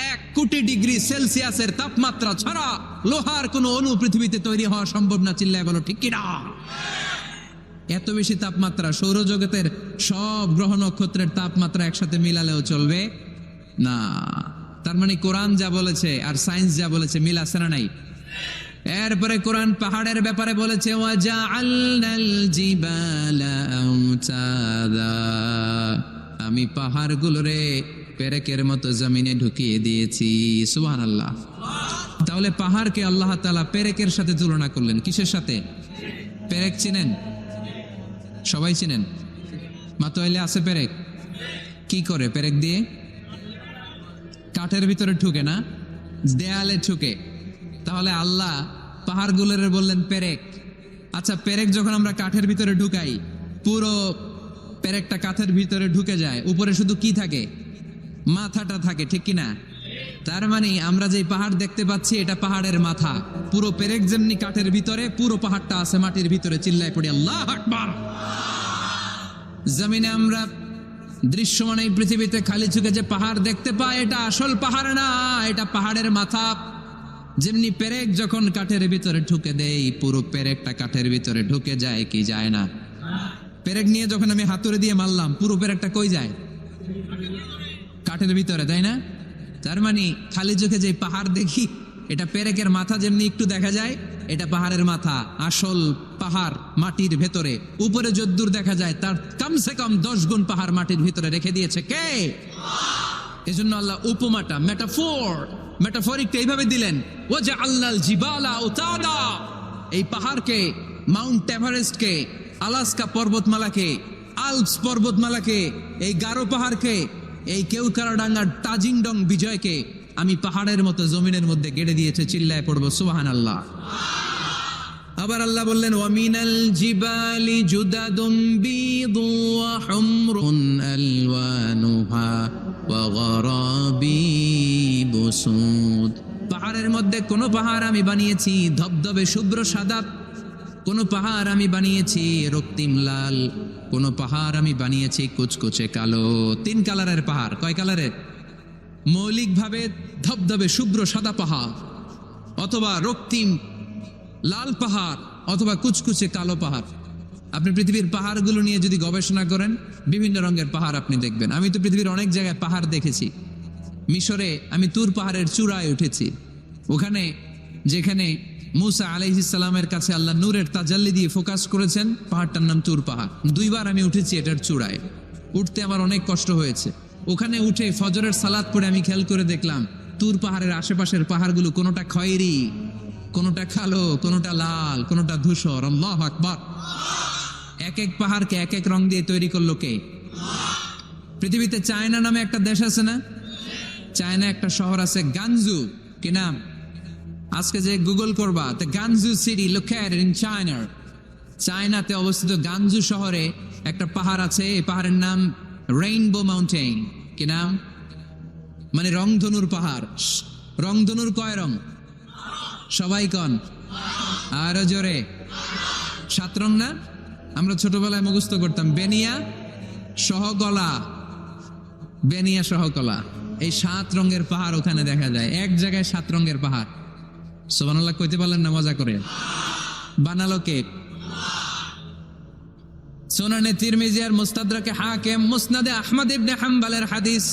1 কোটি ডিগ্রি সেলসিয়াসের তাপমাত্রা ছাড়া লোহার কোনো অণু পৃথিবীতে তৈরি হওয়া সম্ভব না। চিল্লায় বলো ঠিক কিনা? এত বেশি তাপমাত্রা, সৌরজগতের সব গ্রহ নক্ষত্রের তাপমাত্রা একসাথে মিলালেও চলবে না। তার মানে কোরআন যা বলেছে আর সায়েন্স যা বলেছে, মিল আছে না নাই? এরপরে কোরআন পাহাড়ের ব্যাপারে বলেছে, ওয়াজআলনাল জিবালা আওতাদা, আমি পাহাড়গুলোরে পেরেকের মতো জমিনে ঢুকিয়ে দিয়েছি। সুবহানাল্লাহ। তাহলে পাহাড়কে আল্লাহ তাআলা পেরেকের সাথে তুলনা করলেন। কিসের সাথে? পেরেক চিনেন? সবাই চিনেন? মাতোয়াইলে আছে পেরেক। কি করে পেরেক দিয়ে? কাঠের ভিতরে ঢুকে না, দেয়ালে ঢুকে। তাহলে আল্লাহ পাহাড়গুলোর বললেন পেরেক। আচ্ছা, পেরেক যখন আমরা কাঠের ভিতরে ঢুকাই, পুরো পেরেকটা কাঠের ভিতরে ঢুকে যায়, উপরে শুধু কি থাকে? মাথাটা থাকে, ঠিক কিনা? তার মানে আমরা যে পাহাড় দেখতে পাচ্ছি, এটা পাহাড়ের মাথা। পুরো পেরেক যেমনি কাঠের ভিতরে, পুরো পাহাড়টা আছে মাটির ভিতরে। চিল্লায় পড়ি আল্লাহু আকবার। জমিনে আমরা দৃশ্যমান এই পৃথিবীতে খালি চোখে যে পাহাড় দেখতে পাই, এটা আসল পাহাড় না, এটা পাহাড়ের মাথা। যেমনি পেরেক যখন কাঠের ভিতরে ঢুকে দেই, পুরো পেরেকটা কাঠের ভিতরে ঢুকে যায় কি যায় না? পেরেক নিয়ে যখন আমি হাতুড়ে দিয়ে মারলাম, পুরো পেরেকটা কই যায়? কাঠের ভিতরে, তাই না? তার মানে খালি চোখে যে পাহাড় দেখি, এটা পেরেকের মাথা যেমনি একটু দেখা যায়, এটা পাহাড়ের মাথা। আসল পাহাড় মাটির ভেতরে, উপরে যদ্দূর দেখা যায় তার কমসে কম 10 গুণ পাহাড় মাটির ভিতরে রেখে দিয়েছে কে? এজন্য আল্লাহ উপমাটা, মেটাফরিকটা এইভাবে দিলেন, ওয়াজআলনাল জিবালা আওতাদা। এই পাহাড়কে, মাউন্ট এভারেস্টকে, আলাস্কা পর্বতমালাকে, আল্পস পর্বতমালাকে, এই গারো পাহাড়কে, এই কেওক্রাডাঙ্গার তাজিংডং বিজয়কে আমি পাহাড়ের মতো জমিনের মধ্যে গেড়ে দিয়েছে। চিল্লায় পড়বো সুবহানাল্লাহ। আবার আল্লাহ বললেন, ওয়ামিনাল জিবালি জুদাদুম বিদু ওয়া হুমরুন আলওয়ানুহা ওয়া গরাবিবু সুদ। পাহাড়ের মধ্যে কোন পাহাড় আমি বানিয়েছি ধবধবে শুভ্র সাদা, কোন পাহাড় আমি বানিয়েছি রক্তিম লাল, কোন পাহাড় আমি বানিয়েছি কুচকুচে কালো। 3 কালারের পাহাড়। কয় কালারের? মৌলিকভাবে ধবধবে শুভ্র সাদা পাহাড়, অথবা রক্তিম লাল পাহাড়, অথবা কুচকুচে কালো পাহাড়। আপনি পৃথিবীর পাহাড়গুলো নিয়ে যদি গবেষণা করেন, বিভিন্ন রঙের পাহাড় আপনি দেখবেন। আমি তো পৃথিবীর অনেক জায়গায় পাহাড় দেখেছি। মিশরে আমি তুর পাহাড়ের চূড়ায় উঠেছি। ওখানে যেখানে মুসা আলাইহিস সালামের কাছে আল্লাহ নূরের তাজাল্লি দিয়ে ফোকাস করেছেন, পাহাড়টার নাম তুর পাহাড়। 2 বার আমি উঠেছি এটার চূড়ায়। উঠতে আমার অনেক কষ্ট হয়েছে। ওখানে উঠে ফজরের সালাত পড়ে আমি খেয়াল করে দেখলাম তুর পাহাড়ের আশেপাশের পাহাড়গুলো কোনোটা খয়েরি, কোনোটা কালো, কোনোটা লাল, কোনোটা ধূসর। আল্লাহু আকবার। এক এক পাহাড়কে এক এক রং দিয়ে তৈরি করলো কে? পৃথিবীতে চায়না নামে একটা দেশ আছে না? চায়না একটা শহর আছে গানজু। কি নাম? আজকে যে গুগল করবা, the গানজু city located in China. চায়নাতে অবস্থিত গানজু শহরে একটা পাহাড় আছে। এই পাহাড়ের নাম রেইনবো মাউন্টেন। কি নাম? মানে রংধনুর পাহাড়। রংধনুর কয় রং? সবাই কন, আরো জোরে। 7 রং না? আমরা ছোটবেলায় মুখস্থ করতাম, বেনিয়া সহকলা, বেনিয়া সহকলা। এই 7 রঙের পাহাড় ওখানে দেখা যায়। এক জায়গায় 7 রঙের পাহাড়। সুবহানাল্লাহ কইতে পারলেন না? মজা করে বানালো কে? সুনানে তিরমিজি আর মুস্তাদরাকে হাকিম, মুসনাদে আহমদ ইবনে হাম্বলের হাদিস।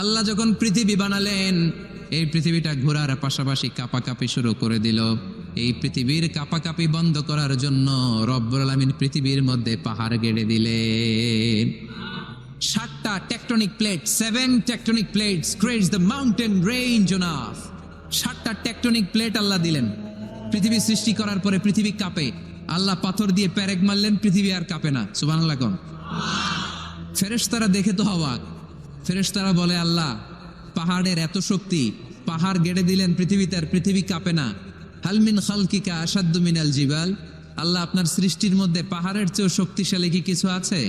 আল্লাহ যখন পৃথিবী বানালেন, এই পৃথিবীটা ঘোরার পাশাপাশি কাঁপাকাঁপি শুরু করে দিল। এই পৃথিবীর কাঁপাকাঁপি বন্ধ করার জন্য রব্বুল আলামিন পৃথিবীর মধ্যে পাহাড় গেড়ে দিলেন। 7টা tectonic plate, 7 tectonic plates creates the mountain range on earth. 7টা টেকটনিক প্লেট আল্লাহ দিলেন। পৃথিবী সৃষ্টি করার পরে পৃথিবী কাঁপে। আল্লাহ পাথর দিয়ে পেরেক মারলেন, পৃথিবী আর কাঁপে না। সুবহানাল্লাহ কোন? ফেরেশতারা দেখে তো অবাক। ফেরেশতারা বলে, আল্লাহ পাহাড়ের এত শক্তি, পাহাড় গেড়ে দিলেন পৃথিবীতে, আর পৃথিবী কাঁপে না। হাল মিন খালকিকা আশাদ্দু মিনাল জিবাল। আল্লাহ আপনার সৃষ্টির মধ্যে পাহাড়ের চেয়েও শক্তিশালী কি কিছু আছে?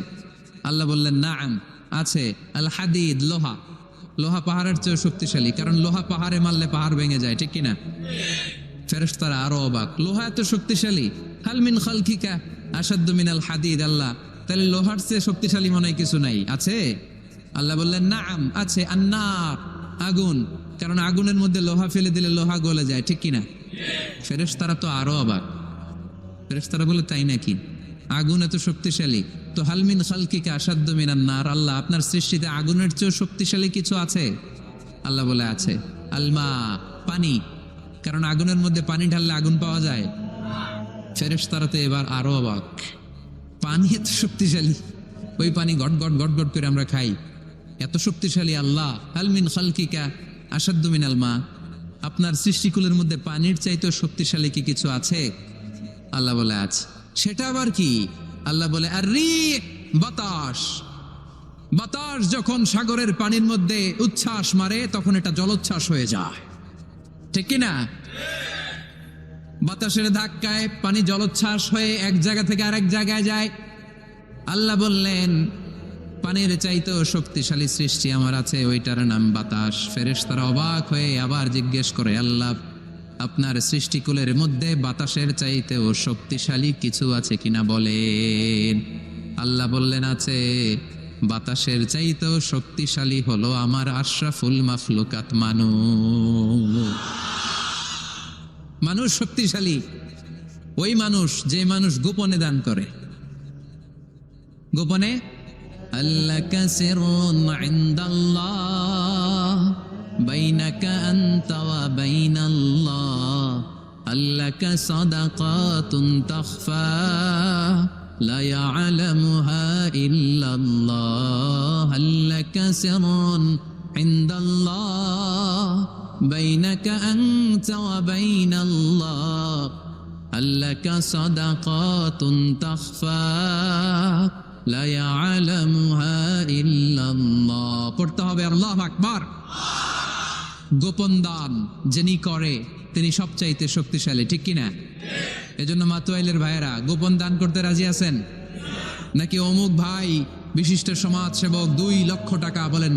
আল্লাহ বললেন, নাআম, আছে। আল হাদিদ, লোহা। লোহা পাহাড়ের চেয়েও শক্তিশালী, কারণ লোহা পাহাড়ে মারলে পাহাড় ভেঙে যায়, ঠিক কিনা? ফেরেশতারা আরো অবাক, লোহা এত শক্তিশালী। হাল মিন খালকিকা আশাদ্দু মিনাল হাদিদ। আল্লাহ, তাহলে লোহার চেয়ে শক্তিশালী মনে হয় কিছু নাই, আছে? আল্লাহ বললেন, নাআম, আছে। আন্নার, আগুন, কারণ আগুনের মধ্যে লোহা ফেলে দিলে লোহা গলে যায়, ঠিক কিনা? ফেরেশতারা তো আরো অবাক। ফেরেশতারা বলে, তাই নাকি? আগুন এত শক্তিশালী, তো হাল মিন খালকিকা আশাদ্দু মিনান নার। আল্লাহ, আপনার সৃষ্টিতে আগুনের চেয়েও শক্তিশালী কিছু আছে? আল্লাহ বলে, আছে। আলমা, পানি, কারণ আগুনের মধ্যে পানি ঢাললে আগুন পাওয়া যায়। ফেরেশতারা তো এবার আরো অবাক, পানি এত শক্তিশালী, ওই পানি গট গট গট গট করে আমরা খাই, এত শক্তিশালী আল্লাহ। হাল মিন খালকিকা আশাদ্দু মিনাল মা। আপনার সৃষ্টিকুলের মধ্যে পানির চাইতেও শক্তিশালী কি কিছু আছে? আল্লাহ বলে, আছে। সেটা আবার কি? আল্লাহ বলে, আর রিহ, বাতাস। বাতাস যখন সাগরের পানির মধ্যে উচ্ছ্বাস মারে, তখন এটা জলোচ্ছ্বাস হয়ে যায়, ঠিক কিনা? বাতাসের ধাক্কায় পানি জলোচ্ছ্বাস হয়ে এক জায়গা থেকে আরেক জায়গায় যায়। আল্লাহ বললেন, পানির চাইতেও শক্তিশালী সৃষ্টি আমার আছে, ওইটার নাম বাতাস। ফেরেশতারা অবাক হয়ে আবার জিজ্ঞেস করে, আল্লাহ, আপনার সৃষ্টিকুলের মধ্যে বাতাসের চাইতেও শক্তিশালী কিছু আছে কিনা বলেন। আল্লাহ বললেন, আছে। বাতাসের চাইতেও শক্তিশালী হলো আমার আশরাফুল মাখলুকাত, মানুষ। মানুষ শক্তিশালী। ওই মানুষ যে মানুষ গোপনে দান করে। গোপনে আল্লাহ কাসিরুন ইনদাল্লাহ বাইনাকা আনতা ওয়া বাইনাল্লাহ আল্লাকা সাদাকাতুন তাখফা লা ইয়ালামুহা ইল্লাল্লাহ আল্লাকা সিররুন ইনদাল্লাহ বাইনাকা আনতা ওয়া বাইনাল্লাহ আল্লাকা সাদাকাতুন তাখফা লা ইয়ালামুহা ইল্লাল্লাহ। পড়তে হবে আল্লাহু আকবার। গোপন দান যিনি করে তিনি সবচাইতে শক্তিশালী, ঠিক কিনা? এজন্য মাতুয়াইলের ভাইয়েরা গোপন দান করতে রাজি আছেন নাকি? অমুক ভাই বিশিষ্ট সমাজ সেবক 2 লক্ষ টাকা বলেন